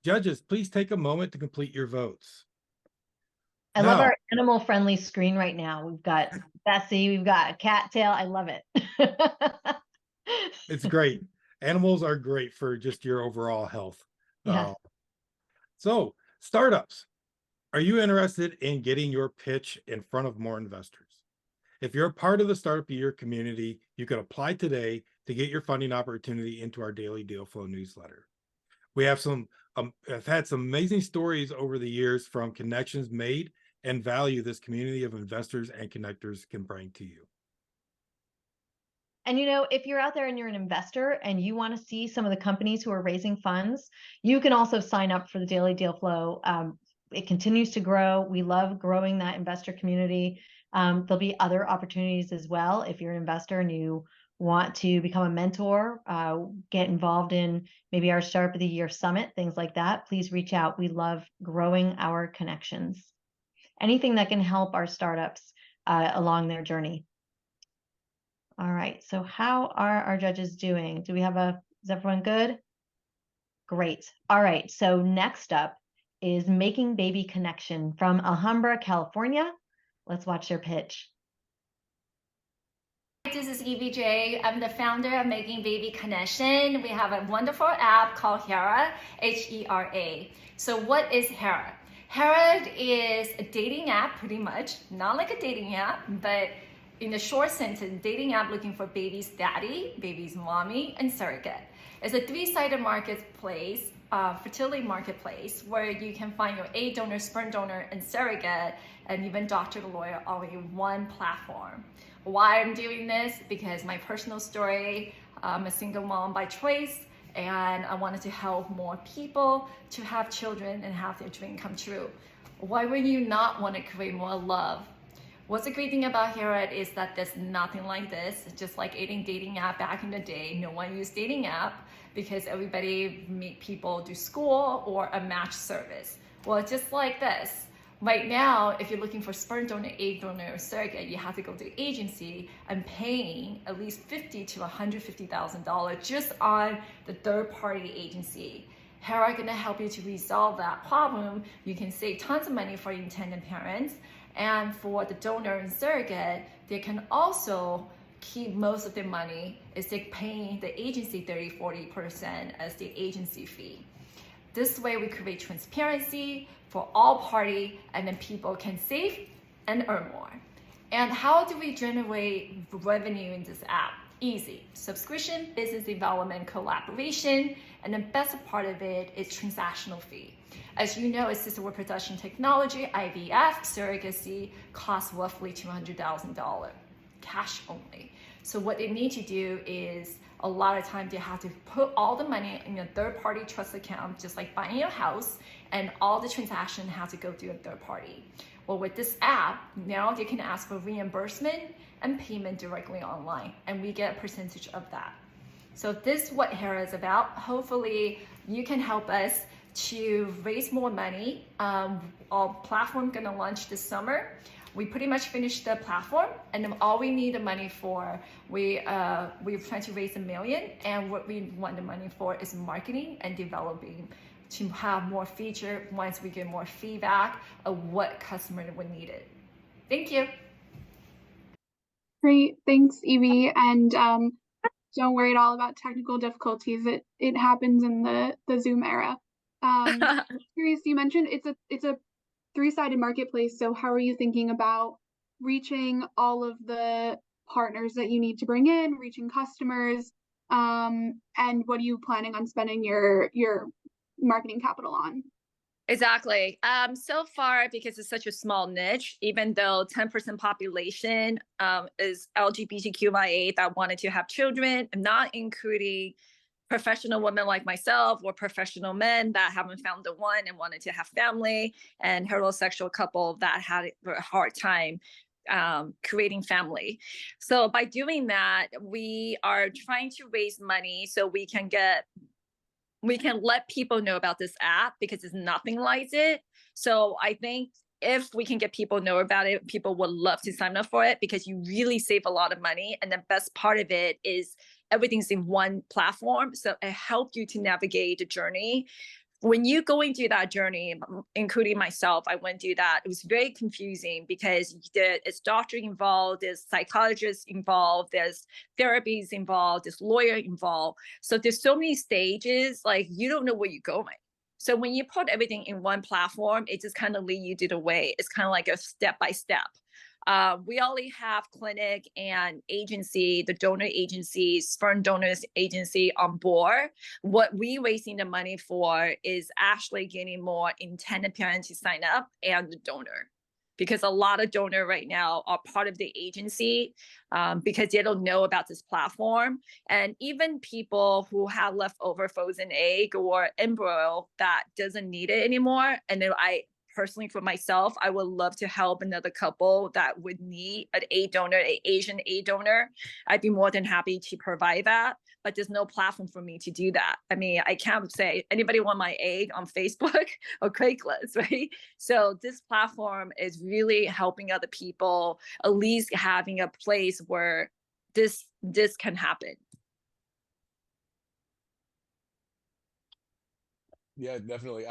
Judges, please take a moment to complete your votes. I love our animal-friendly screen right now. We've got Bessie, we've got a cattail. I love it. It's great. Animals are great for just your overall health. Yes. So, startups, are you interested in getting your pitch in front of more investors? If you're a part of the Startup of the Year community, you can apply today to get your funding opportunity into our daily deal flow newsletter. We have I've had some amazing stories over the years from connections made and value this community of investors and connectors can bring to you. And, you know, if you're out there and you're an investor and you want to see some of the companies who are raising funds, you can also sign up for the Daily Deal Flow. It continues to grow. We love growing that investor community. There'll be other opportunities as well. If you're an investor and you want to become a mentor, get involved in maybe our Startup of the Year Summit, things like that, please reach out. We love growing our connections. Anything that can help our startups along their journey. All right, so how are our judges doing? Is everyone good? Great. All right, so next up is Making Baby Connection from Alhambra, California. Let's watch their pitch. This is EVJ. I'm the founder of Making Baby Connection. We have a wonderful app called Hera, H-E-R-A. So what is Hera? Hera is a dating app, pretty much. Not like a dating app, but in the short sentence, dating app looking for baby's daddy, baby's mommy, and surrogate. It's a three-sided marketplace, fertility marketplace, where you can find your egg donor, sperm donor, and surrogate, and even doctor to lawyer all in one platform. Why I'm doing this? Because my personal story, I'm a single mom by choice, and I wanted to help more people to have children and have their dream come true. Why would you not want to create more love? What's the great thing about Hera is that there's nothing like this. It's just like any dating app back in the day. No one used dating app because everybody meet people do school or a match service. Well, it's just like this. Right now, if you're looking for sperm donor, egg donor, or surrogate, you have to go to the agency and paying at least $50,000 to $150,000 just on the third-party agency. Hera is going to help you to resolve that problem. You can save tons of money for your intended parents. And for the donor and surrogate, they can also keep most of their money is they paying the agency 30-40% as the agency fee. This way we create transparency for all parties, and then people can save and earn more. And how do we generate revenue in this app? Easy. Subscription, business development, collaboration, and the best part of it is transactional fee. As you know, assisted reproduction technology, IVF, surrogacy costs roughly $200,000, cash only. So what they need to do is a lot of times they have to put all the money in a third-party trust account, just like buying a house, and all the transaction has to go through a third party. Well, with this app, now they can ask for reimbursement and payment directly online, and we get a percentage of that. So this is what Hera is about. Hopefully, you can help us to raise more money. Our platform is gonna launch this summer. We pretty much finished the platform, and then all we need the money for, we're trying to raise $1 million, and what we want the money for is marketing and developing to have more feature once we get more feedback of what customer would need it. Thank you. Great, thanks, Evie. And don't worry at all about technical difficulties. It happens in the Zoom era. Curious, you mentioned it's a three-sided marketplace. So how are you thinking about reaching all of the partners that you need to bring in, reaching customers, and what are you planning on spending your marketing capital on? Exactly. So far, because it's such a small niche, even though 10% population is LGBTQIA that wanted to have children, not including professional women like myself or professional men that haven't found the one and wanted to have family, and heterosexual couple that had a hard time creating family. So by doing that, we are trying to raise money so we can let people know about this app because it's nothing like it. So I think if we can get people know about it, people would love to sign up for it because you really save a lot of money. And the best part of it is everything's in one platform. So it helps you to navigate the journey. When you going through that journey, including myself, I went through that. It was very confusing because there's doctor involved, there's psychologists involved, there's therapies involved, there's lawyer involved. So there's so many stages, like you don't know where you're going. So when you put everything in one platform, it just kind of lead you to the way. It's kind of like a step by step. We only have clinic and agency, the donor agency, sperm donors agency on board. What we raising the money for is actually getting more intended parents to sign up and the donor. Because a lot of donors right now are part of the agency because they don't know about this platform. And even people who have leftover frozen egg or embryo that doesn't need it anymore. And then personally, for myself, I would love to help another couple that would need an egg donor, an Asian egg donor. I'd be more than happy to provide that, but there's no platform for me to do that. I mean, I can't say anybody want my egg on Facebook or Craigslist, right? So this platform is really helping other people, at least having a place where this can happen. Yeah, definitely.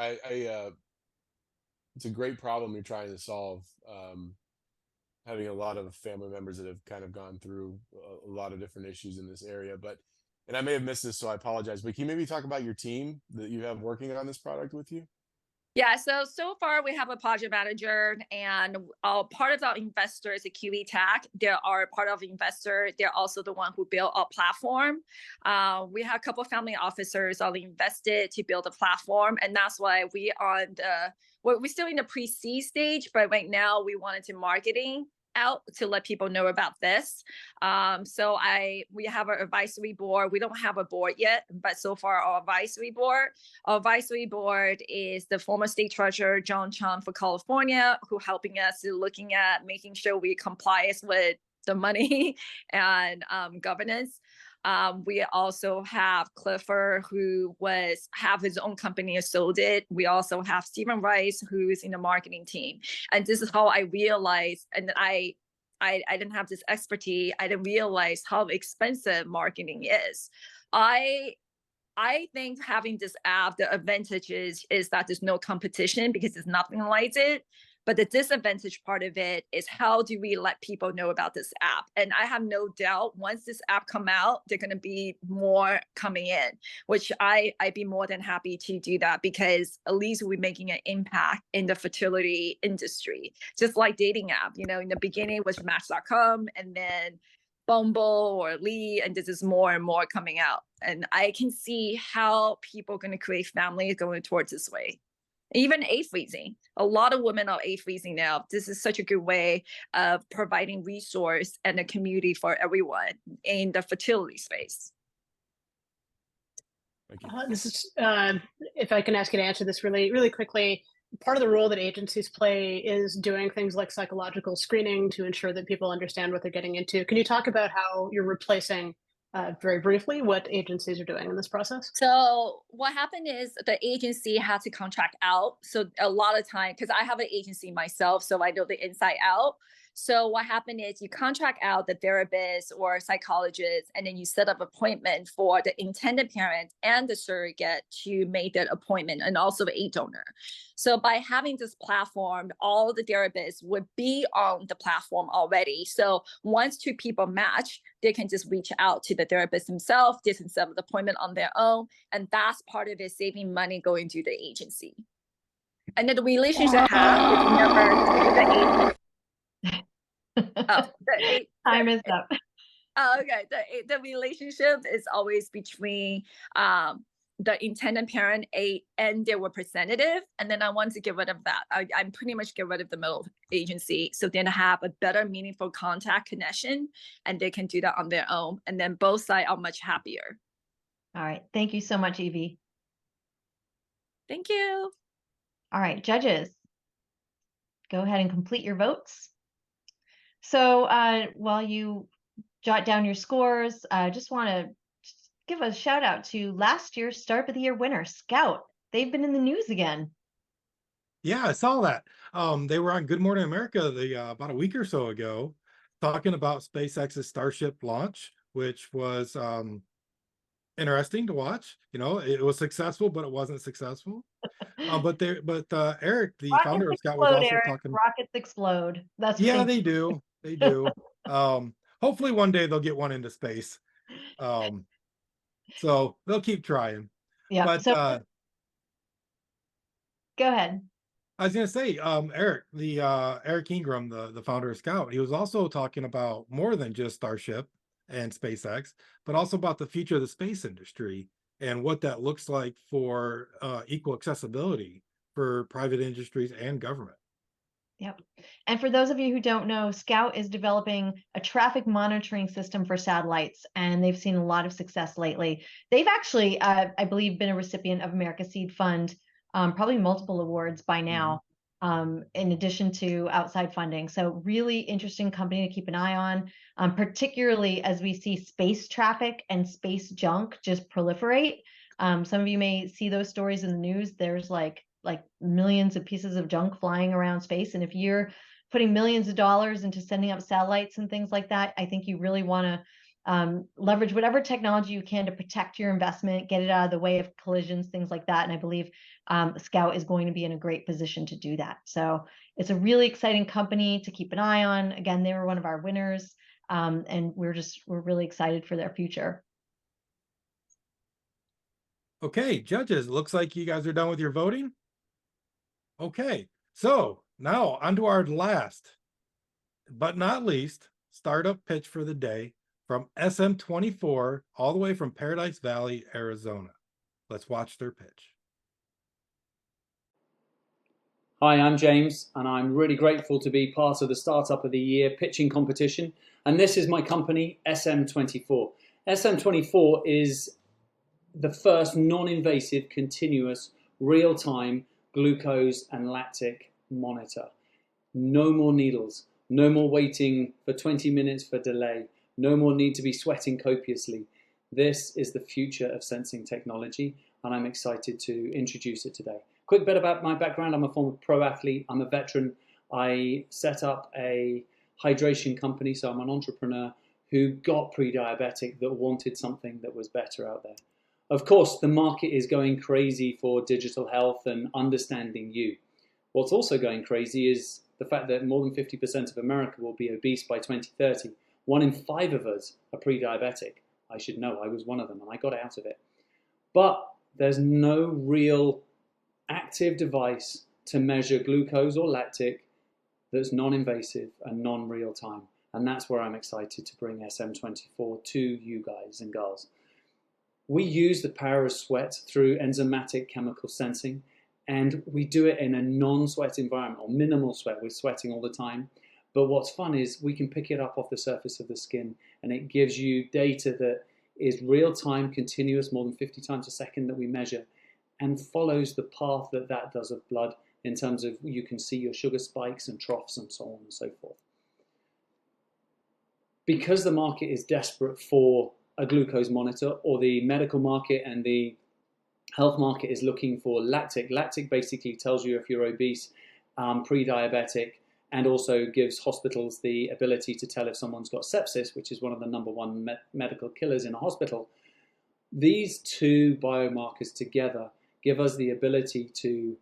It's a great problem you're trying to solve. Having a lot of family members that have kind of gone through a lot of different issues in this area, and I may have missed this, so I apologize, but can you maybe talk about your team that you have working on this product with you? Yeah, so far we have a project manager, and part of our investor is a QE Tech. They are part of investor. They're also the one who built our platform. We have a couple of family officers all invested to build a platform, and that's why we're still in the pre-seed stage, but right now we wanted to marketing out to let people know about this. We have our advisory board. We don't have a board yet, but so far our advisory board is the former state treasurer, John Chung for California, who helping us looking at making sure we comply with the money and governance. We also have Clifford, who have his own company and sold it. We also have Stephen Rice, who's in the marketing team. And this is how I realized, and I didn't have this expertise. I didn't realize how expensive marketing is. I think having this app, the advantage is that there's no competition because there's nothing like it. But the disadvantage part of it is how do we let people know about this app? And I have no doubt once this app come out, there are going to be more coming in, which I'd be more than happy to do that because at least we're making an impact in the fertility industry. Just like dating app, in the beginning it was Match.com and then Bumble or Lee, and this is more and more coming out. And I can see how people are going to create families going towards this way. Even egg freezing. A lot of women are egg freezing now. This is such a good way of providing resource and a community for everyone in the fertility space. Thank you. This is, if I can ask you to answer this really, really quickly. Part of the role that agencies play is doing things like psychological screening to ensure that people understand what they're getting into. Can you talk about how you're replacing very briefly what agencies are doing in this process? So what happened is the agency had to contract out. So a lot of time, because I have an agency myself, so I know the inside out. So what happened is you contract out the therapist or psychologist, and then you set up appointment for the intended parent and the surrogate to make that appointment, and also the egg donor. So by having this platform, all the therapists would be on the platform already. So once two people match, they can just reach out to the therapist themselves. They can set up the appointment on their own. And that's part of it, saving money going to the agency. And then the relationship has is never the agency. I messed up. Oh, okay. The relationship is always between the intended parent and their representative. And then I want to get rid of that. I'm pretty much get rid of the middle agency. So then have a better meaningful contact connection, and they can do that on their own. And then both sides are much happier. All right. Thank you so much, Evie. Thank you. All right, judges, go ahead and complete your votes. So while you jot down your scores, I just want to give a shout out to last year's Startup of the Year winner, Scout. They've been in the news again. Yeah, I saw that. They were on Good Morning America about a week or so ago, talking about SpaceX's Starship launch, which was interesting to watch. You know, it was successful, but it wasn't successful. But Eric, the Rockets founder of Scout, was explode, also Eric. talking. Rockets explode. That's what Yeah, they they do. They do. Hopefully one day they'll get one into space. So they'll keep trying. Yeah. But So go ahead. I was gonna say, Eric, Eric Ingram, the founder of Scout, he was also talking about more than just Starship and SpaceX, but also about the future of the space industry and what that looks like for equal accessibility for private industries and government. Yep. And for those of you who don't know, Scout is developing a traffic monitoring system for satellites, and they've seen a lot of success lately. They've actually, I believe, been a recipient of America Seed Fund, probably multiple awards by now, in addition to outside funding. So really interesting company to keep an eye on, particularly as we see space traffic and space junk just proliferate. Some of you may see those stories in the news. There's like millions of pieces of junk flying around space. And if you're putting millions of dollars into sending up satellites and things like that, I think you really want to leverage whatever technology you can to protect your investment, get it out of the way of collisions, things like that. And I believe Scout is going to be in a great position to do that. So it's a really exciting company to keep an eye on. Again, they were one of our winners, and we're really excited for their future. Okay, judges, looks like you guys are done with your voting. Okay, so now on to our last, but not least, startup pitch for the day from SM24, all the way from Paradise Valley, Arizona. Let's watch their pitch. Hi, I'm James, and I'm really grateful to be part of the Startup of the Year pitching competition. And this is my company, SM24. SM24 is the first non-invasive, continuous, real-time glucose and lactic monitor. No more needles, no more waiting for 20 minutes for delay, no more need to be sweating copiously. This is the future of sensing technology, and I'm excited to introduce it today. Quick bit about my background. I'm a former pro athlete. I'm a veteran. I set up a hydration company, so I'm an entrepreneur who got pre-diabetic that wanted something that was better out there. Of course, the market is going crazy for digital health and understanding you. What's also going crazy is the fact that more than 50% of America will be obese by 2030. 1 in 5 of us are pre-diabetic. I should know, I was one of them and I got out of it. But there's no real active device to measure glucose or lactic that's non-invasive and non-real time. And that's where I'm excited to bring SM24 to you guys and girls. We use the power of sweat through enzymatic chemical sensing, and we do it in a non-sweat environment, or minimal sweat. We're sweating all the time. But what's fun is we can pick it up off the surface of the skin, and it gives you data that is real-time, continuous, more than 50 times a second that we measure, and follows the path that that does of blood in terms of you can see your sugar spikes and troughs and so on and so forth. Because the market is desperate for a glucose monitor, or the medical market and the health market is looking for lactic. Lactic basically tells you if you're obese, pre-diabetic, and also gives hospitals the ability to tell if someone's got sepsis, which is one of the #1 medical killers in a hospital. These two biomarkers together give us the ability to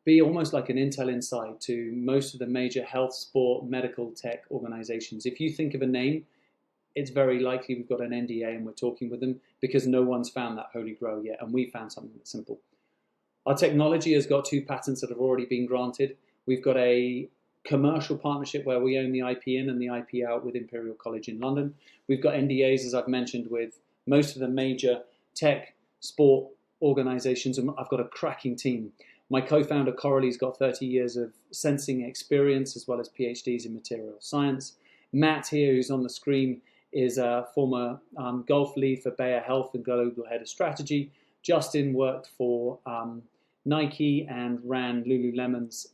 be almost like an Intel Inside to most of the major health, sport, medical tech organizations. If you think of a name, it's very likely we've got an NDA and we're talking with them because no one's found that holy grail yet, and we found something that's simple. Our technology has got 2 patents that have already been granted. We've got a commercial partnership where we own the IP in and the IP out with Imperial College in London. We've got NDAs, as I've mentioned, with most of the major tech, sport organizations, and I've got a cracking team. My co-founder Coralie's got 30 years of sensing experience as well as PhDs in material science. Matt here, who's on the screen, is a former golf lead for Bayer Health and global head of strategy. Justin worked for Nike and ran Lululemon's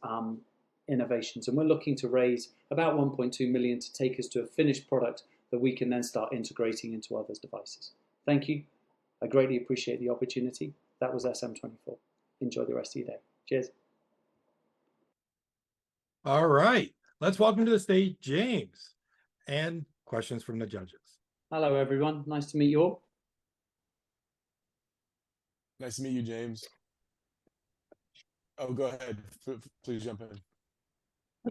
innovations. And we're looking to raise about 1.2 million to take us to a finished product that we can then start integrating into others' devices. Thank you. I greatly appreciate the opportunity. That was SM24. Enjoy the rest of your day. Cheers. All right, let's welcome to the stage James and questions from the judges. Hello, everyone. Nice to meet you all. Nice to meet you, James. Oh, go ahead. Please jump in.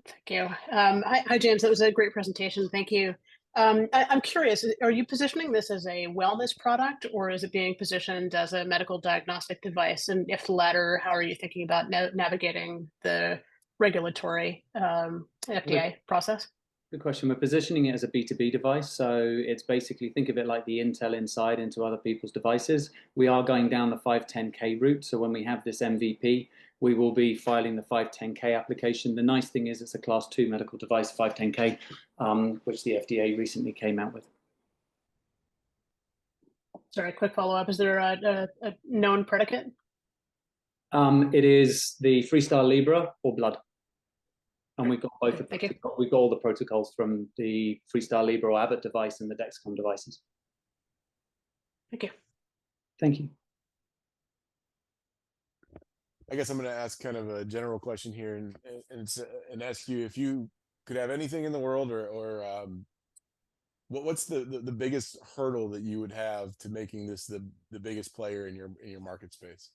Thank you. Hi, James. That was a great presentation. Thank you. I'm curious, are you positioning this as a wellness product, or is it being positioned as a medical diagnostic device? And if the latter, how are you thinking about navigating the regulatory FDA process? Good question. We're positioning it as a B2B device. So it's basically, think of it like the Intel Inside into other people's devices. We are going down the 510K route. So when we have this MVP, we will be filing the 510K application. The nice thing is it's a class 2 medical device, 510K, which the FDA recently came out with. Sorry, quick follow-up. Is there a known predicate? It is the Freestyle Libre or blood. And we've got both. We've got all the protocols from the Freestyle Libre or Abbott device and the Dexcom devices. Thank you. Thank you. I guess I'm going to ask kind of a general question here and ask you if you could have anything in the world, or what's the biggest hurdle that you would have to making this the biggest player in your market space?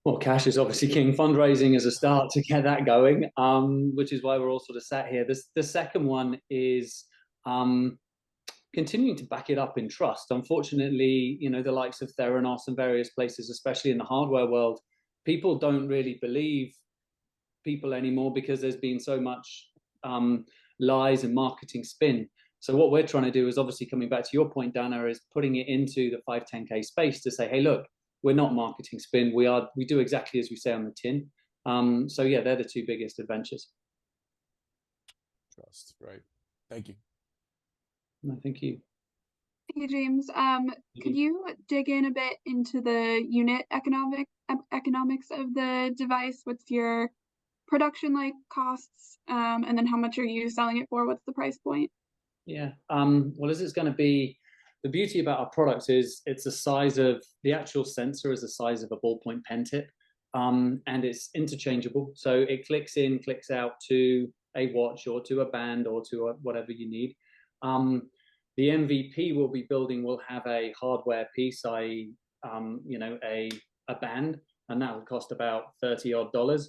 Well, cash is obviously king. Fundraising is a start to get that going, which is why we're all sort of sat here. The second one is continuing to back it up in trust. Unfortunately, you know, the likes of Theranos and various places, especially in the hardware world, people don't really believe people anymore because there's been so much lies and marketing spin. So what we're trying to do is, obviously coming back to your point, Dana, is putting it into the 510K space to say, hey, look, we're not marketing spin. We do exactly as we say on the tin. So yeah, they're the two biggest adventures. Trust, right? Thank you. No, thank you. Hey, James. Could you dig in a bit into the unit economics of the device? What's your production costs, and then how much are you selling it for? What's the price point? Yeah. Well, as it's going to be, the beauty about our product is it's the size of the actual sensor is the size of a ballpoint pen tip, and it's interchangeable. So it clicks in, clicks out to a watch or to a band or to whatever you need. The MVP we'll be building will have a hardware piece, i.e., you know, a band, and that will cost about $30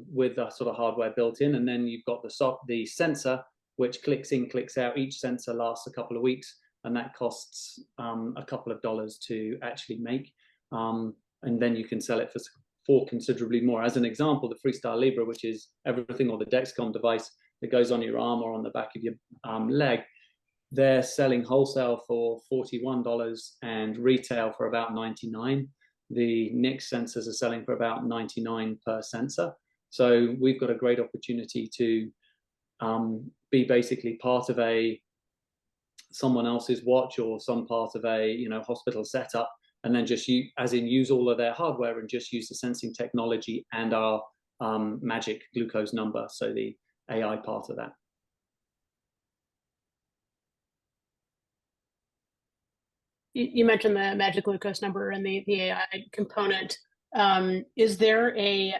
with the sort of hardware built in. And then you've got the sensor, which clicks in, clicks out. Each sensor lasts a couple of weeks, and that costs a couple of dollars to actually make. And then you can sell it for considerably more. As an example, the Freestyle Libre, which is everything, or the Dexcom device that goes on your arm or on the back of your leg, they're selling wholesale for $41 and retail for about $99. The NICS sensors are selling for about $99 per sensor. So we've got a great opportunity to be basically part of someone else's watch or some part of a hospital setup, and then just use all of their hardware and just use the sensing technology and our magic glucose number, so the AI part of that. You mentioned the magic glucose number and the AI component. Is there a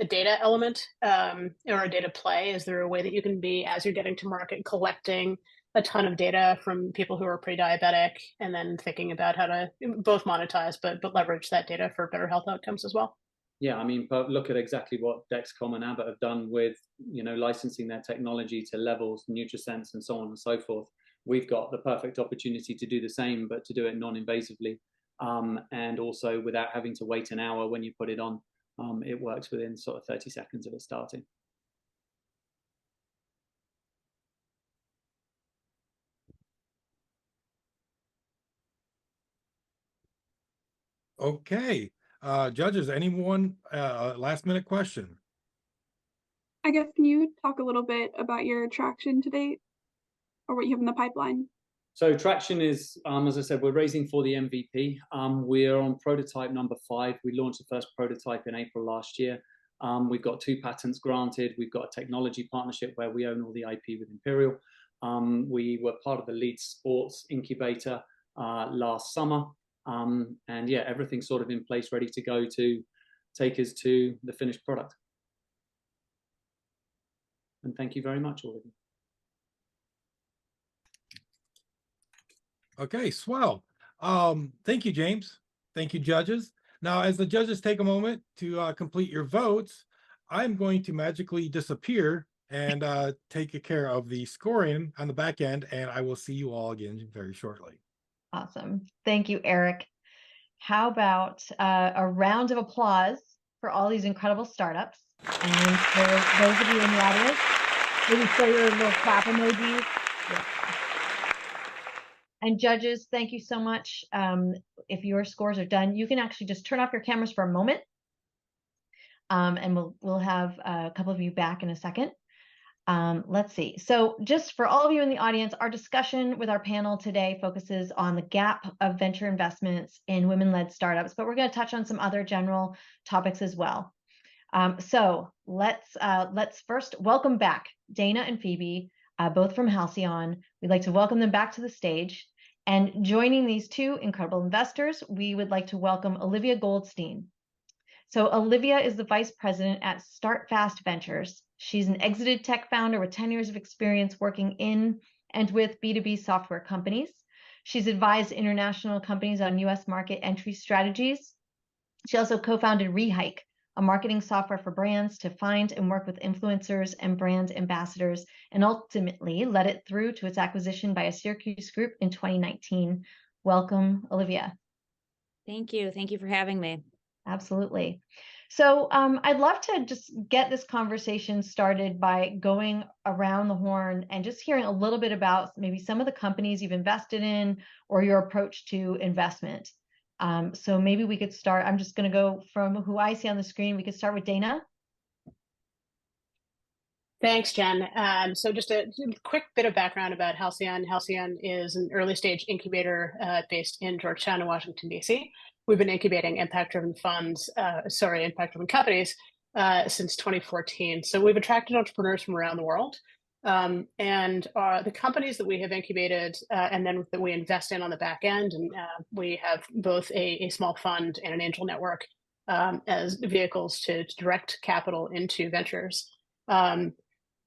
data element or a data play? Is there a way that you can be, as you're getting to market, collecting a ton of data from people who are pre-diabetic, and then thinking about how to both monetize but leverage that data for better health outcomes as well? Yeah, I mean, but look at exactly what Dexcom and Abbott have done with licensing their technology to Levels, NutriSense, and so on and so forth. We've got the perfect opportunity to do the same, but to do it non-invasively, and also without having to wait an hour when you put it on. It works within sort of 30 seconds of it starting. Okay, judges, anyone last minute question? I guess, can you talk a little bit about your traction to date, or what you have in the pipeline? So traction is, as I said, we're raising for the MVP. We're on prototype number 5. We launched the first prototype in April last year. We've got 2 patents granted. We've got a technology partnership where we own all the IP with Imperial. We were part of the Lead Sports Incubator last summer. And yeah, everything's sort of in place, ready to go to take us to the finished product. And thank you very much, all of you. Okay, swell. Thank you, James. Thank you, judges. Now, as the judges take a moment to complete your votes, I'm going to magically disappear and take care of the scoring on the back end, and I will see you all again very shortly. Awesome. Thank you, Eric. How about a round of applause for all these incredible startups? And for those of you in the audience, maybe throw your little clap emojis. Yeah. And judges, thank you so much. If your scores are done, you can actually just turn off your cameras for a moment. And we'll have a couple of you back in a second. Let's see. So just for all of you in the audience, our discussion with our panel today focuses on the gap of venture investments in women-led startups, but we're going to touch on some other general topics as well. So let's first welcome back Dana and Phoebe, both from Halcyon. We'd like to welcome them back to the stage. And joining these 2 incredible investors, we would like to welcome Olivia Goldstein. So Olivia is the vice president at Start Fast Ventures. She's an exited tech founder with 10 years of experience working in and with B2B software companies. She's advised international companies on US market entry strategies. She also co-founded Rehike, a marketing software for brands to find and work with influencers and brand ambassadors, and ultimately led it through to its acquisition by a Syracuse group in 2019. Welcome, Olivia. Thank you. Thank you for having me. Absolutely. So I'd love to just get this conversation started by going around the horn and just hearing a little bit about maybe some of the companies you've invested in or your approach to investment. So maybe we could start. I'm just going to go from who I see on the screen. We could start with Dana. Thanks, Jen. So just a quick bit of background about Halcyon. Halcyon is an early stage incubator based in Georgetown and Washington, D.C. We've been incubating impact-driven companies since 2014. So we've attracted entrepreneurs from around the world. And the companies that we have incubated and then that we invest in on the back end, and we have both a small fund and an angel network as vehicles to direct capital into ventures.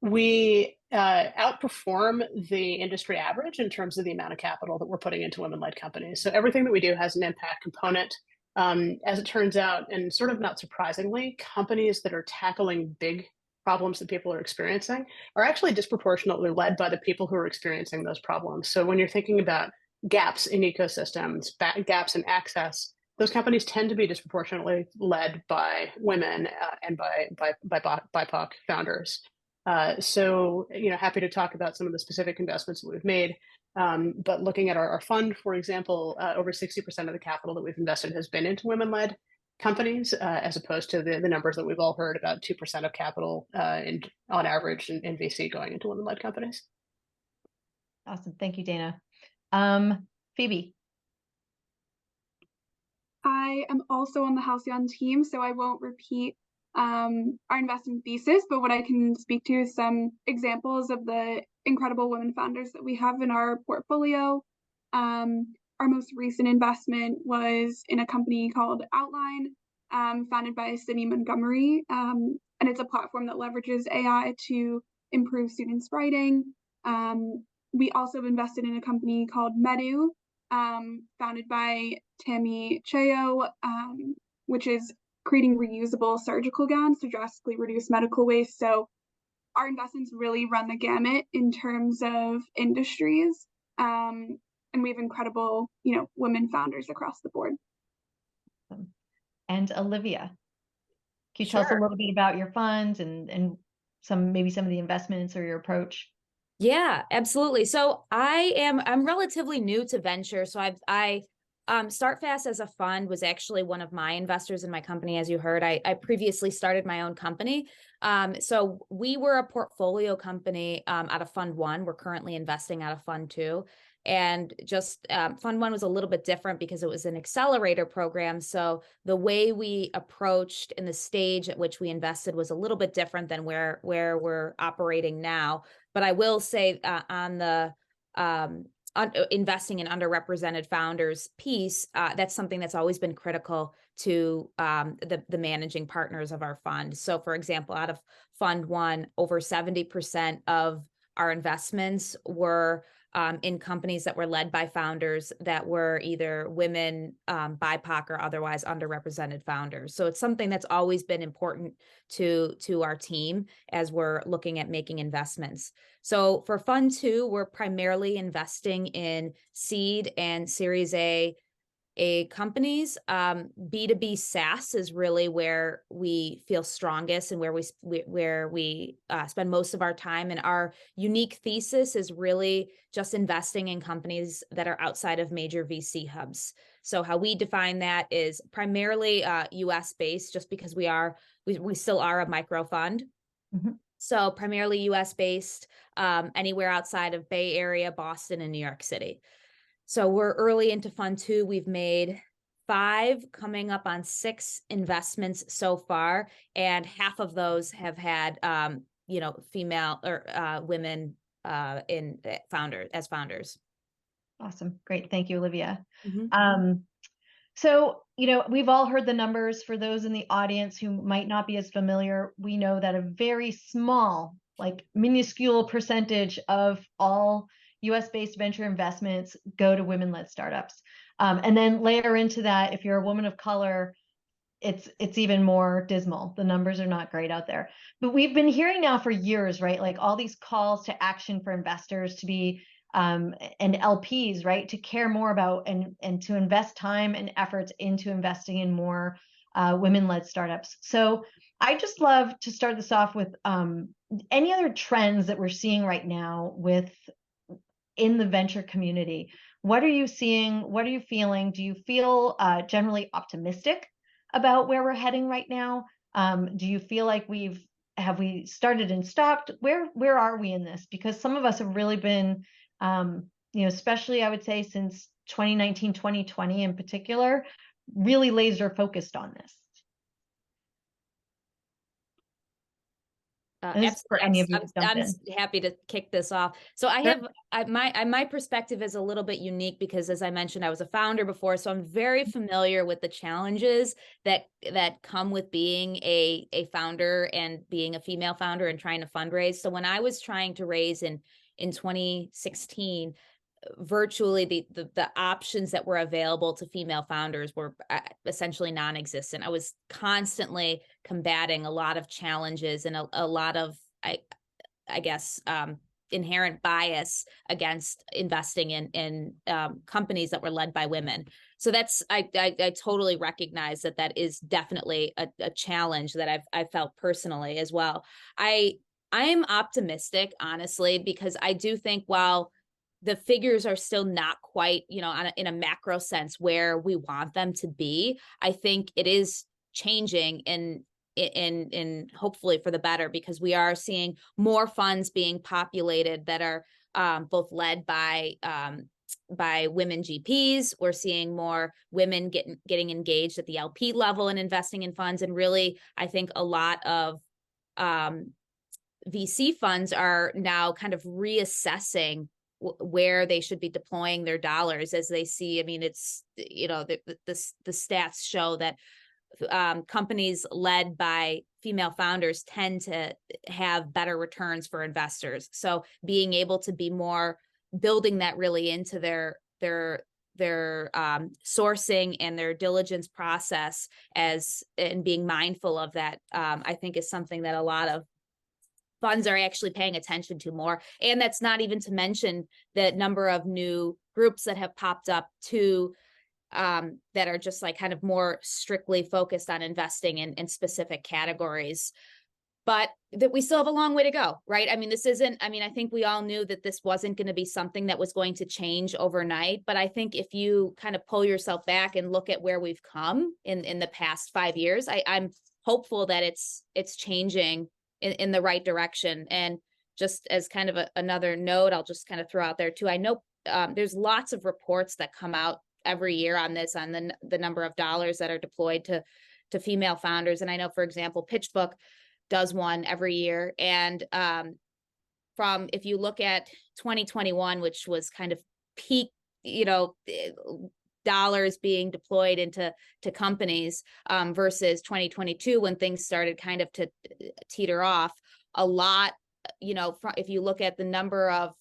We outperform the industry average in terms of the amount of capital that we're putting into women-led companies. So everything that we do has an impact component. As it turns out, and sort of not surprisingly, companies that are tackling big problems that people are experiencing are actually disproportionately led by the people who are experiencing those problems. So when you're thinking about gaps in ecosystems, gaps in access, those companies tend to be disproportionately led by women and by BIPOC founders. So, happy to talk about some of the specific investments that we've made. But looking at our fund, for example, over 60% of the capital that we've invested has been into women-led companies, as opposed to the numbers that we've all heard, about 2% of capital on average in VC going into women-led companies. Awesome. Thank you, Dana. Phoebe. I am also on the Halcyon team, so I won't repeat our investment thesis, but what I can speak to is some examples of the incredible women founders that we have in our portfolio. Our most recent investment was in a company called Outline, founded by Sydney Montgomery, and it's a platform that leverages AI to improve students' writing. We also invested in a company called Medu, founded by Tammy Cheo, which is creating reusable surgical gowns to drastically reduce medical waste. So our investments really run the gamut in terms of industries. And we have incredible, women founders across the board. And Olivia, can you tell us a little bit about your funds and maybe some of the investments or your approach? Yeah, absolutely. So I'm relatively new to venture. So I Start Fast as a fund was actually one of my investors in my company. As you heard, I previously started my own company. So we were a portfolio company out of Fund 1. We're currently investing out of Fund 2. And just Fund One was a little bit different because it was an accelerator program. So the way we approached and the stage at which we invested was a little bit different than where we're operating now. But I will say on the investing in underrepresented founders piece, that's something that's always been critical to the managing partners of our fund. So for example, out of Fund One, over 70% of our investments were in companies that were led by founders that were either women, BIPOC, or otherwise underrepresented founders. So it's something that's always been important to our team as we're looking at making investments. So for Fund Two, we're primarily investing in seed and Series A companies. B2B SaaS is really where we feel strongest and where we spend most of our time. And our unique thesis is really just investing in companies that are outside of major VC hubs. So how we define that is primarily US based, just because we still are a micro fund. Mm-hmm. So primarily US based, anywhere outside of Bay Area, Boston, and New York City. So we're early into Fund Two. We've made 5, coming up on 6 investments so far, and half of those have had, female or women in founders. Awesome. Great. Thank you, Olivia. Mm-hmm. So, we've all heard the numbers. For those in the audience who might not be as familiar, we know that a very small, minuscule percentage of all US-based venture investments go to women-led startups. And then layer into that, if you're a woman of color, it's even more dismal. The numbers are not great out there. But we've been hearing now for years, right? Like all these calls to action for investors to be and LPs, right, to care more about and to invest time and efforts into investing in more women-led startups. So I just love to start this off with any other trends that we're seeing right now in the venture community. What are you seeing? What are you feeling? Do you feel generally optimistic about where we're heading right now? Do you feel like have we started and stopped? Where are we in this? Because some of us have really been, especially I would say since 2019, 2020 in particular, really laser focused on this. Absolutely. I'm happy to kick this off. So my perspective is a little bit unique because, as I mentioned, I was a founder before, so I'm very familiar with the challenges that come with being a founder and being a female founder and trying to fundraise. So when I was trying to raise in 2016, virtually the options that were available to female founders were essentially non-existent. I was constantly combating a lot of challenges and a lot of, I guess, inherent bias against investing in companies that were led by women. So I totally recognize that is definitely a challenge that I've felt personally as well. I am optimistic, honestly, because I do think while the figures are still not quite, in a macro sense where we want them to be, I think it is changing in hopefully for the better, because we are seeing more funds being populated that are both led by women GPs. We're seeing more women getting engaged at the LP level and investing in funds. And really, I think a lot of VC funds are now kind of reassessing where they should be deploying their dollars as they see. I mean, it's, the stats show that companies led by female founders tend to have better returns for investors. So being able to be more building that really into their sourcing and their diligence process and being mindful of that, I think is something that a lot of funds are actually paying attention to more. And that's not even to mention the number of new groups that have popped up too, that are just kind of more strictly focused on investing in specific categories. But that we still have a long way to go, right? I mean, I think we all knew that this wasn't going to be something that was going to change overnight. But I think if you kind of pull yourself back and look at where we've come in the past 5 years, I'm hopeful that it's changing in the right direction. And just as kind of another note, I'll just kind of throw out there too. I know there's lots of reports that come out every year on this, on the number of dollars that are deployed to female founders. And I know, for example, PitchBook does one every year. And from, if you look at 2021, which was kind of peak, dollars being deployed into companies versus 2022, when things started kind of to teeter off a lot, if you look at the number of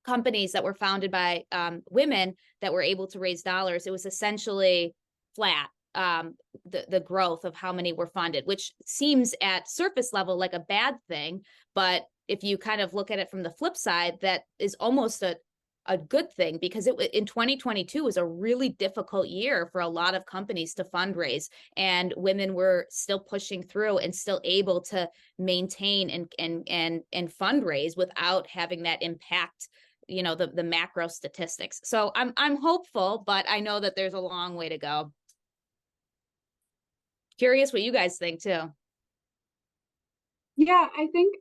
companies that were founded by women that were able to raise dollars, it was essentially flat. The growth of how many were funded, which seems at surface level like a bad thing, but if you kind of look at it from the flip side, that is almost a good thing, because in 2022 was a really difficult year for a lot of companies to fundraise, and women were still pushing through and still able to maintain and fundraise without having that impact the macro statistics. So I'm hopeful, but I know that there's a long way to go. Curious what you guys think too. Yeah, I think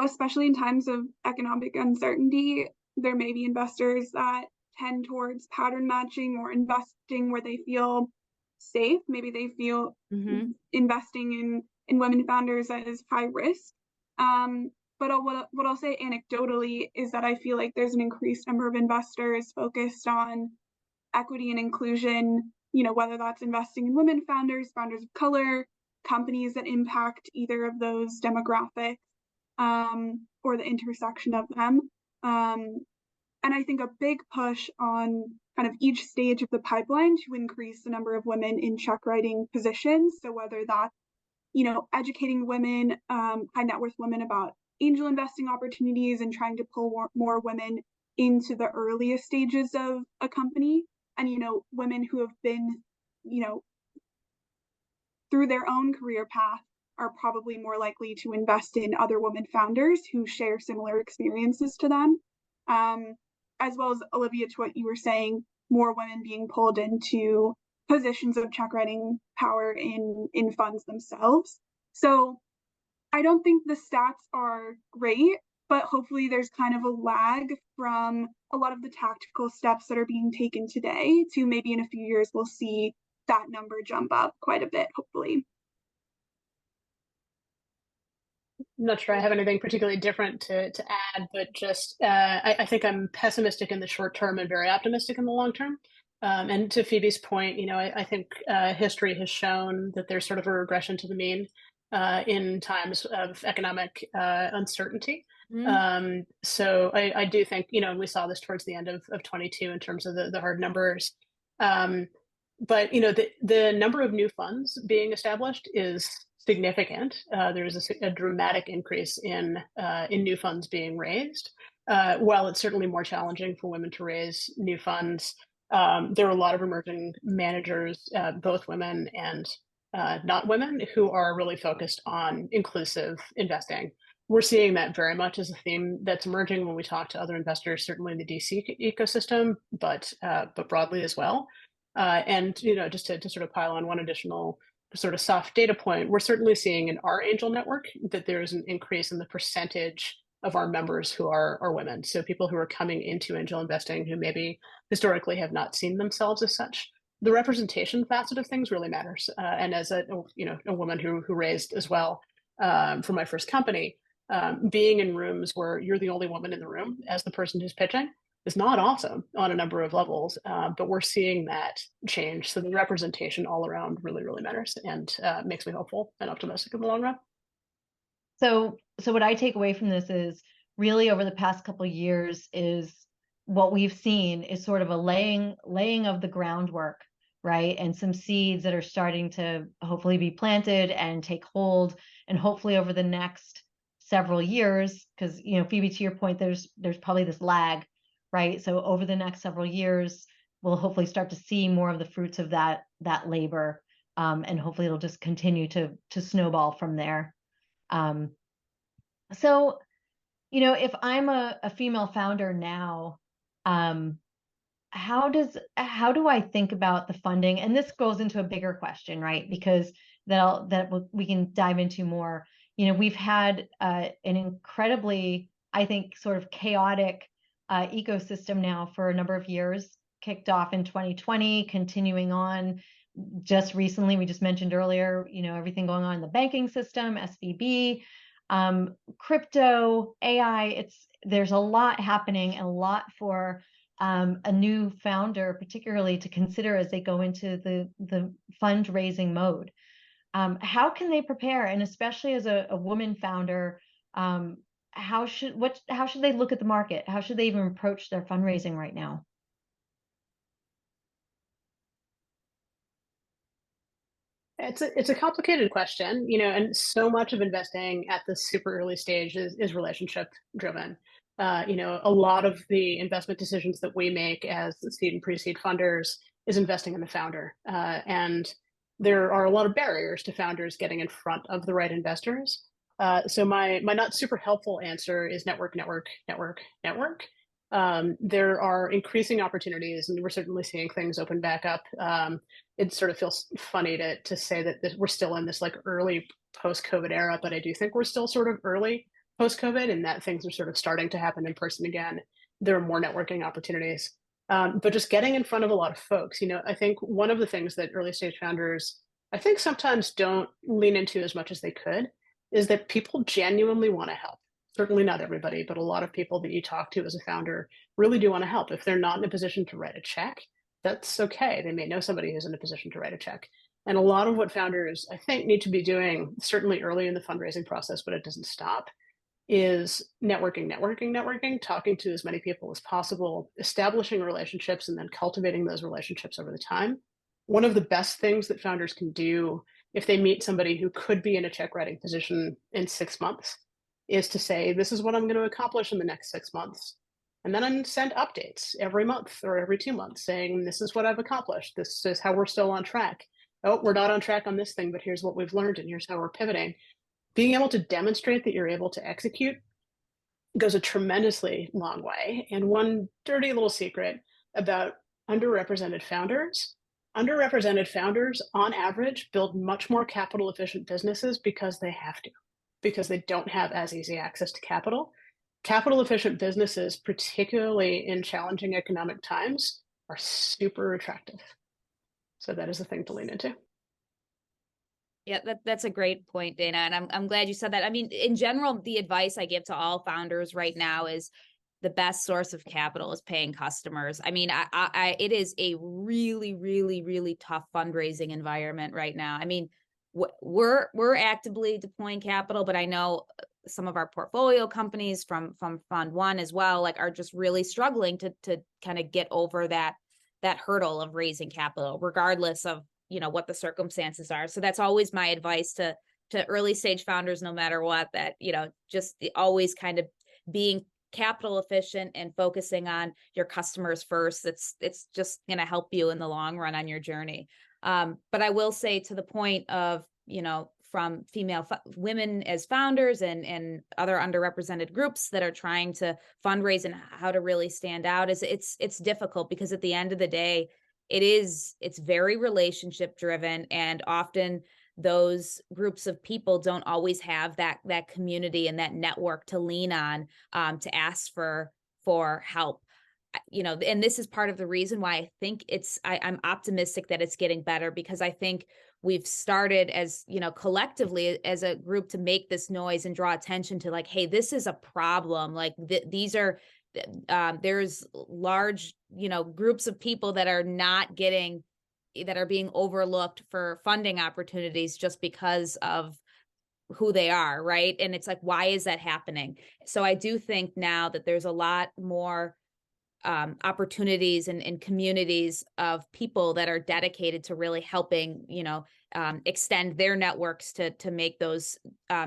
especially in times of economic uncertainty, there may be investors that tend towards pattern matching or investing where they feel safe. Maybe they feel investing in women founders as high risk. But what I'll say anecdotally is that I feel like there's an increased number of investors focused on equity and inclusion, whether that's investing in women founders, founders of color, companies that impact either of those demographics, or the intersection of them. And I think a big push on kind of each stage of the pipeline to increase the number of women in check writing positions. So whether that's, educating women, high net worth women about angel investing opportunities and trying to pull more women into the earliest stages of a company. And, women who have been, through their own career path are probably more likely to invest in other women founders who share similar experiences to them. As well as, Olivia, to what you were saying, more women being pulled into positions of check writing power in funds themselves. So I don't think the stats are great, but hopefully there's kind of a lag from a lot of the tactical steps that are being taken today to maybe in a few years we'll see that number jump up quite a bit, hopefully. I'm not sure I have anything particularly different to add, but just I think I'm pessimistic in the short term and very optimistic in the long term. And to Phoebe's point, I think history has shown that there's sort of a regression to the mean in times of economic uncertainty. So I do think, we saw this towards the end of 22 in terms of the hard numbers. But the number of new funds being established is significant. There is a dramatic increase in new funds being raised. While it's certainly more challenging for women to raise new funds, there are a lot of emerging managers, both women and not women, who are really focused on inclusive investing. We're seeing that very much as a theme that's emerging when we talk to other investors, certainly in the DC ecosystem, but broadly as well. And just to sort of pile on one additional sort of soft data point, we're certainly seeing in our angel network that there's an increase in the percentage of our members who are women. So people who are coming into angel investing who maybe historically have not seen themselves as such. The representation facet of things really matters. And as a woman who raised as well for my first company, being in rooms where you're the only woman in the room as the person who's pitching is not awesome on a number of levels, but we're seeing that change. So the representation all around really, really matters, and makes me hopeful and optimistic in the long run. So what I take away from this is really over the past couple of years is what we've seen is sort of a laying of the groundwork, right? And some seeds that are starting to hopefully be planted and take hold, and hopefully over the next several years, because Phoebe, to your point, there's probably this lag, right? So over the next several years, we'll hopefully start to see more of the fruits of that labor, and hopefully it'll just continue to snowball from there. So, if I'm a female founder now, how do I think about the funding? And this goes into a bigger question, right? Because we can dive into more. We've had an incredibly, I think, sort of chaotic ecosystem now for a number of years, kicked off in 2020, continuing on just recently. We just mentioned earlier, everything going on in the banking system, SVB, crypto, AI. There's a lot happening and a lot for a new founder, particularly to consider as they go into the fundraising mode. How can they prepare? And especially as a woman founder, how should they look at the market? How should they even approach their fundraising right now? It's a complicated question, and so much of investing at the super early stage is relationship driven. A lot of the investment decisions that we make as seed and pre-seed funders is investing in the founder. And there are a lot of barriers to founders getting in front of the right investors. So my not super helpful answer is network, network, network, network. There are increasing opportunities, and we're certainly seeing things open back up. It sort of feels funny to say that we're still in this like early post-COVID era, but I do think we're still sort of early post-COVID, and that things are sort of starting to happen in person again. There are more networking opportunities, but just getting in front of a lot of folks. I think one of the things that early stage founders, I think sometimes don't lean into as much as they could, is that people genuinely want to help. Certainly not everybody, but a lot of people that you talk to as a founder really do want to help. If they're not in a position to write a check, that's okay. They may know somebody who's in a position to write a check. And a lot of what founders, I think, need to be doing, certainly early in the fundraising process, but it doesn't stop, is networking, talking to as many people as possible, establishing relationships, and then cultivating those relationships over the time. One of the best things that founders can do if they meet somebody who could be in a check writing position in 6 months is to say, this is what I'm going to accomplish in the next 6 months. And then I send updates every month or every 2 months saying, this is what I've accomplished. This is how we're still on track. Oh, we're not on track on this thing, but here's what we've learned and here's how we're pivoting. Being able to demonstrate that you're able to execute goes a tremendously long way. And one dirty little secret about underrepresented founders on average build much more capital efficient businesses because they have to, because they don't have as easy access to capital. Capital efficient businesses, particularly in challenging economic times, are super attractive. So that is a thing to lean into. Yeah, that's a great point, Dana. And I'm glad you said that. I mean, in general, the advice I give to all founders right now is the best source of capital is paying customers. I mean, it is a really, really, really tough fundraising environment right now. I mean, we're actively deploying capital, but I know some of our portfolio companies from Fund One as well, like, are just really struggling to kind of get over that hurdle of raising capital, regardless of what the circumstances are. So that's always my advice to early stage founders, no matter what, that just always kind of being capital efficient and focusing on your customers first. It's just going to help you in the long run on your journey. But I will say, to the point of from women as founders and other underrepresented groups that are trying to fundraise and how to really stand out, is it's difficult, because at the end of the day, it's very relationship driven, and often those groups of people don't always have that community and that network to lean on to ask for help. And this is part of the reason why I think I'm optimistic that it's getting better, because I think we've started as, collectively as a group to make this noise and draw attention to, like, hey, this is a problem. Like these are, there's large, groups of people that are being overlooked for funding opportunities just because of who they are. Right. And it's like, why is that happening? So I do think now that there's a lot more opportunities and communities of people that are dedicated to really helping, extend their networks to make those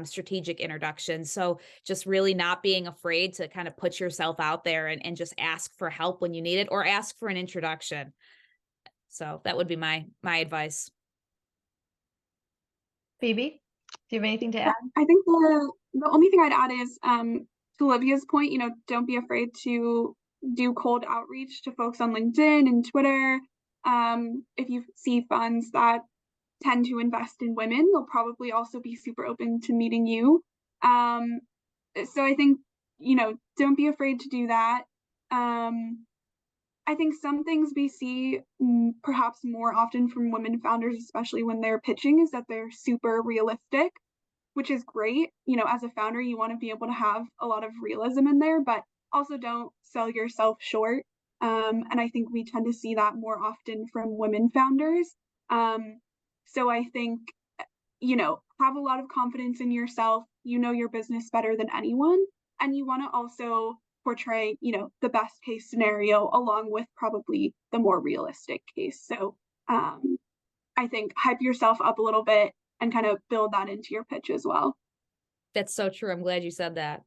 strategic introductions. So just really not being afraid to kind of put yourself out there and just ask for help when you need it, or ask for an introduction. So that would be my advice. Phoebe, do you have anything to add? I think the only thing I'd add is to Olivia's point, don't be afraid to do cold outreach to folks on LinkedIn and Twitter. If you see funds that tend to invest in women, they'll probably also be super open to meeting you. So I think, don't be afraid to do that. I think some things we see perhaps more often from women founders, especially when they're pitching, is that they're super realistic, which is great. You know, as a founder, you want to be able to have a lot of realism in there, but also don't sell yourself short. And I think we tend to see that more often from women founders. So I think, you know, have a lot of confidence in yourself. You know your business better than anyone. And you want to also portray, you know, the best case scenario along with probably the more realistic case. So I think hype yourself up a little bit and kind of build that into your pitch as well. That's so true. I'm glad you said that.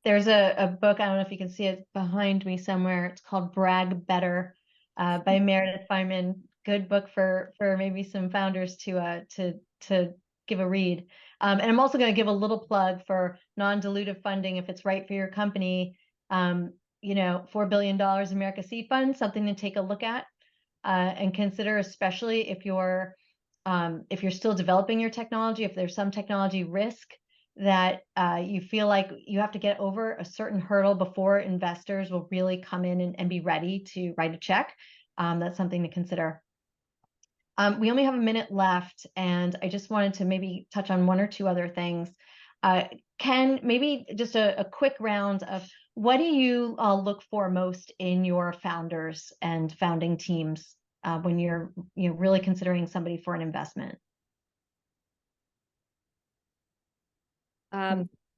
There's a book, I don't know if you can see it behind me somewhere. It's called Brag Better by Meredith Feynman. Good book for maybe some founders to give a read. And I'm also going to give a little plug for non-dilutive funding if it's right for your company. You know, $4 billion America Seed Fund, something to take a look at and consider, especially if you're still developing your technology, if there's some technology risk that you feel like you have to get over a certain hurdle before investors will really come in and be ready to write a check. That's something to consider. We only have a minute left, and I just wanted to maybe touch on one or two other things. Ken, maybe just a quick round of what do you look for most in your founders and founding teams when you're really considering somebody for an investment?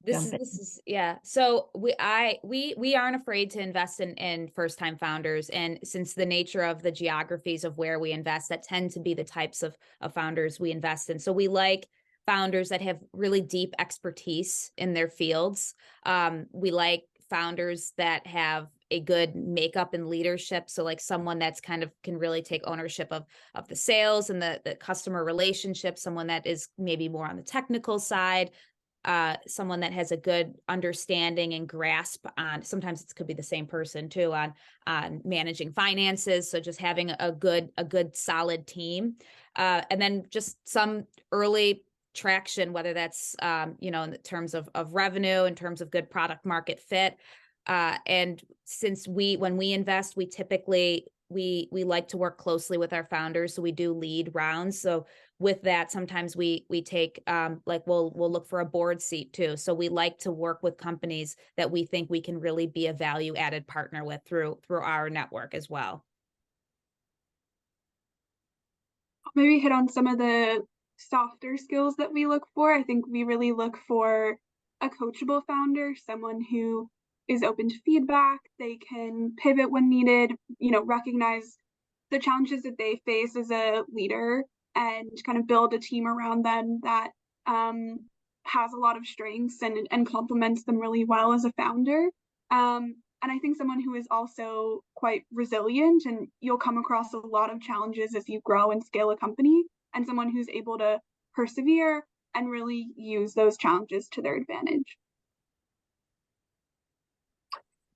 This is yeah. So we aren't afraid to invest in first time founders, and since the nature of the geographies of where we invest, that tend to be the types of founders we invest in. So we like founders that have really deep expertise in their fields. We like founders that have a good makeup and leadership. So like someone that's kind of can really take ownership of the sales and the customer relationship, someone that is maybe more on the technical side. Someone that has a good understanding and grasp on, sometimes it could be the same person too, on managing finances. So just having a good solid team, and then just some early traction, whether that's you know, in terms of revenue, in terms of good product market fit. And since when we invest, we typically we like to work closely with our founders, so we do lead rounds. So with that, sometimes we take like we'll look for a board seat too. So we like to work with companies that we think we can really be a value added partner with through our network as well. Maybe hit on some of the softer skills that we look for. I think we really look for a coachable founder, someone who is open to feedback. They can pivot when needed, you know, recognize the challenges that they face as a leader and kind of build a team around them that has a lot of strengths and complements them really well as a founder. And I think someone who is also quite resilient, and you'll come across a lot of challenges as you grow and scale a company, and someone who's able to persevere and really use those challenges to their advantage.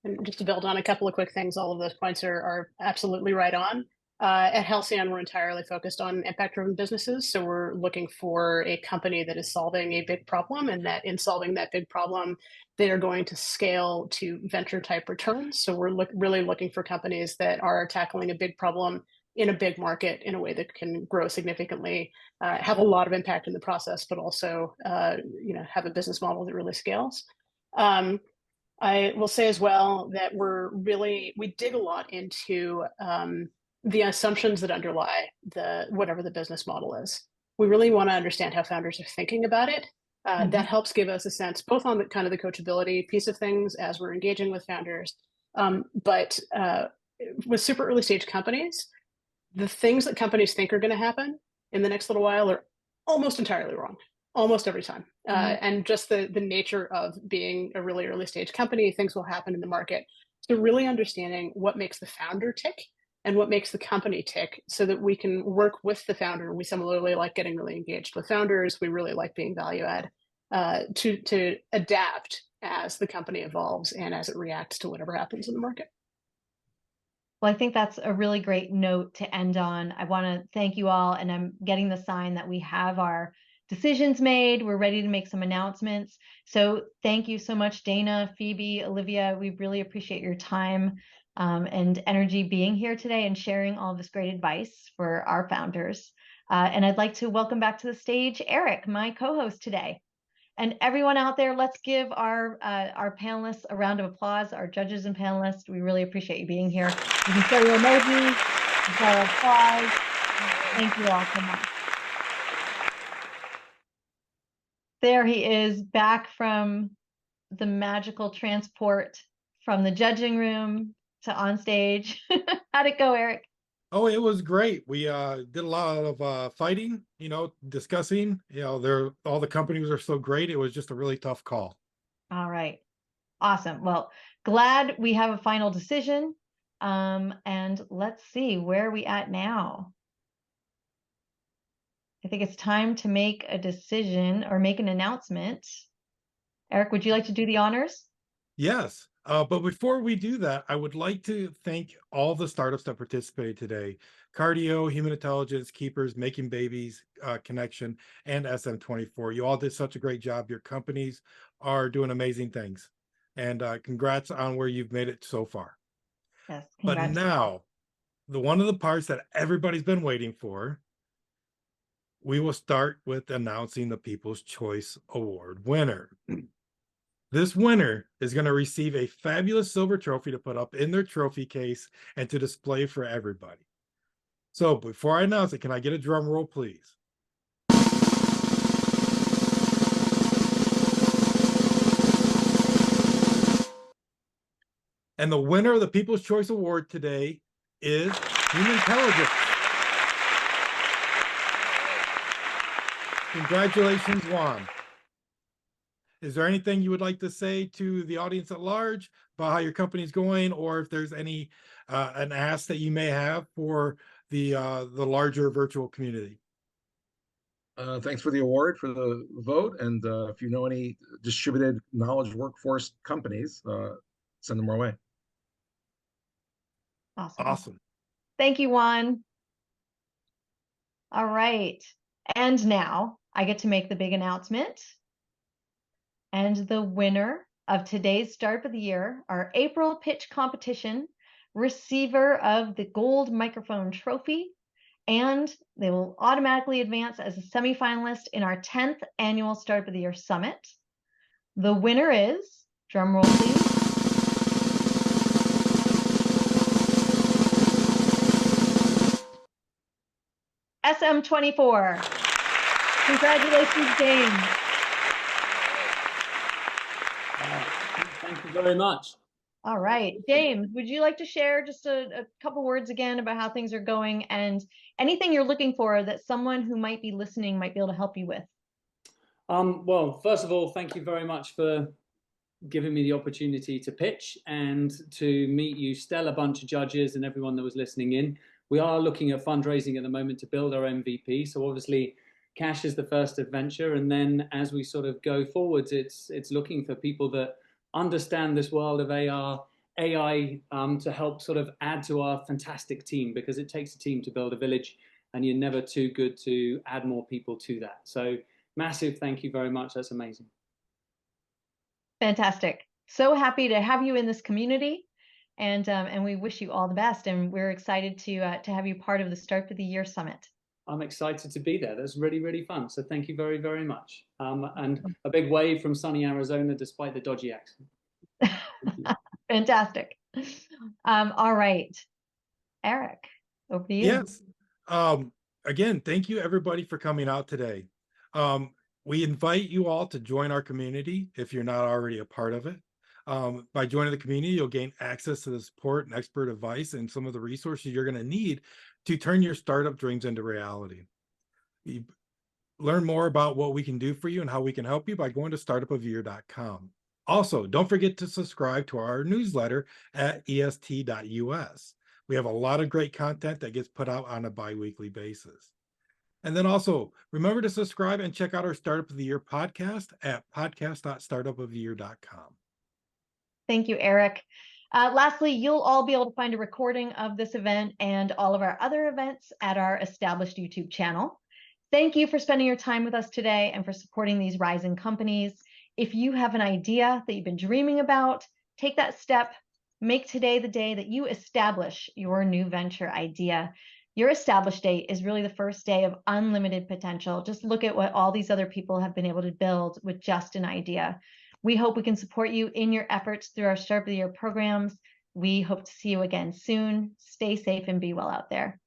And just to build on a couple of quick things, all of those points are absolutely right on. At Halcyon, we're entirely focused on impact-driven businesses. So we're looking for a company that is solving a big problem, and that in solving that big problem, they are going to scale to venture-type returns. So we're really looking for companies that are tackling a big problem in a big market in a way that can grow significantly, have a lot of impact in the process, but also you know, have a business model that really scales. I will say as well that we dig a lot into the assumptions that underlie whatever the business model is. We really want to understand how founders are thinking about it. That helps give us a sense both on the kind of the coachability piece of things as we're engaging with founders, but with super early stage companies, the things that companies think are going to happen in the next little while are almost entirely wrong. Almost every time. And just the nature of being a really early stage company, things will happen in the market. So really understanding what makes the founder tick and what makes the company tick so that we can work with the founder. We similarly like getting really engaged with founders. We really like being value add to adapt as the company evolves and as it reacts to whatever happens in the market. Well, I think that's a really great note to end on. I want to thank you all, and I'm getting the sign that we have our decisions made. We're ready to make some announcements. So thank you so much, Dana, Phoebe, Olivia. We really appreciate your time and energy being here today and sharing all this great advice for our founders. And I'd like to welcome back to the stage Eric, my co-host today. And everyone out there, let's give our panelists a round of applause, our judges and panelists. We really appreciate you being here. You can show your emojis, you can show your applause. Thank you all so much. There he is, back from the magical transport from the judging room to on stage. How'd it go, Eric? Oh, it was great. We did a lot of fighting, discussing, all the companies are so great. It was just a really tough call. All right. Awesome. Well, glad we have a final decision. And let's see, where are we at now? I think it's time to make a decision or make an announcement. Eric, would you like to do the honors? Yes. But before we do that, I would like to thank all the startups that participated today. Cardio, Humantelligence, Keepers, Making Babies, Connection, and SM24. You all did such a great job. Your companies are doing amazing things. And congrats on where you've made it so far. Yes, but now, one of the parts that everybody's been waiting for, we will start with announcing the People's Choice Award winner. This winner is going to receive a fabulous silver trophy to put up in their trophy case and to display for everybody. So before I announce it, can I get a drum roll, please? And the winner of the People's Choice Award today is Humantelligence. Congratulations, Juan. Is there anything you would like to say to the audience at large about how your company's going, or if there's any an ask that you may have for the larger virtual community? Thanks for the award, for the vote, and if you know any distributed knowledge workforce companies, send them our way. Awesome. Thank you, Juan. All right. And now I get to make the big announcement. And the winner of today's Startup of the Year, our April pitch competition, receiver of the Gold Microphone Trophy, and they will automatically advance as a semifinalist in our 10th annual Startup of the Year Summit. The winner is, drum roll please, SM24. Congratulations, James. Thank you very much. All right, James, would you like to share just a couple words again about how things are going and anything you're looking for that someone who might be listening might be able to help you with? Well, first of all, thank you very much for giving me the opportunity to pitch and to meet you, stellar bunch of judges and everyone that was listening in. We are looking at fundraising at the moment to build our MVP. So obviously cash is the first adventure. And then as we sort of go forwards, it's looking for people that understand this world of AI to help sort of add to our fantastic team, because it takes a team to build a village and you're never too good to add more people to that. So massive thank you very much. That's amazing. Fantastic. So happy to have you in this community, and we wish you all the best. And we're excited to have you part of the Startup of the Year Summit. I'm excited to be there. That's really, really fun. So thank you very, very much. And a big wave from sunny Arizona, despite the dodgy accent. Fantastic. All right, Eric, over to you. Yes. Again, thank you everybody for coming out today. We invite you all to join our community if you're not already a part of it. By joining the community, you'll gain access to the support and expert advice and some of the resources you're going to need to turn your startup dreams into reality. You learn more about what we can do for you and how we can help you by going to startupofyear.com. Also, don't forget to subscribe to our newsletter at est.us. We have a lot of great content that gets put out on a bi-weekly basis. And then also remember to subscribe and check out our Startup of the Year podcast at podcast.startupofyear.com. Thank you, Eric. Lastly, you'll all be able to find a recording of this event and all of our other events at our established YouTube channel. Thank you for spending your time with us today and for supporting these rising companies. If you have an idea that you've been dreaming about, take that step. Make today the day that you establish your new venture idea. Your established date is really the first day of unlimited potential. Just look at what all these other people have been able to build with just an idea. We hope we can support you in your efforts through our Startup of the Year programs. We hope to see you again soon. Stay safe and be well out there.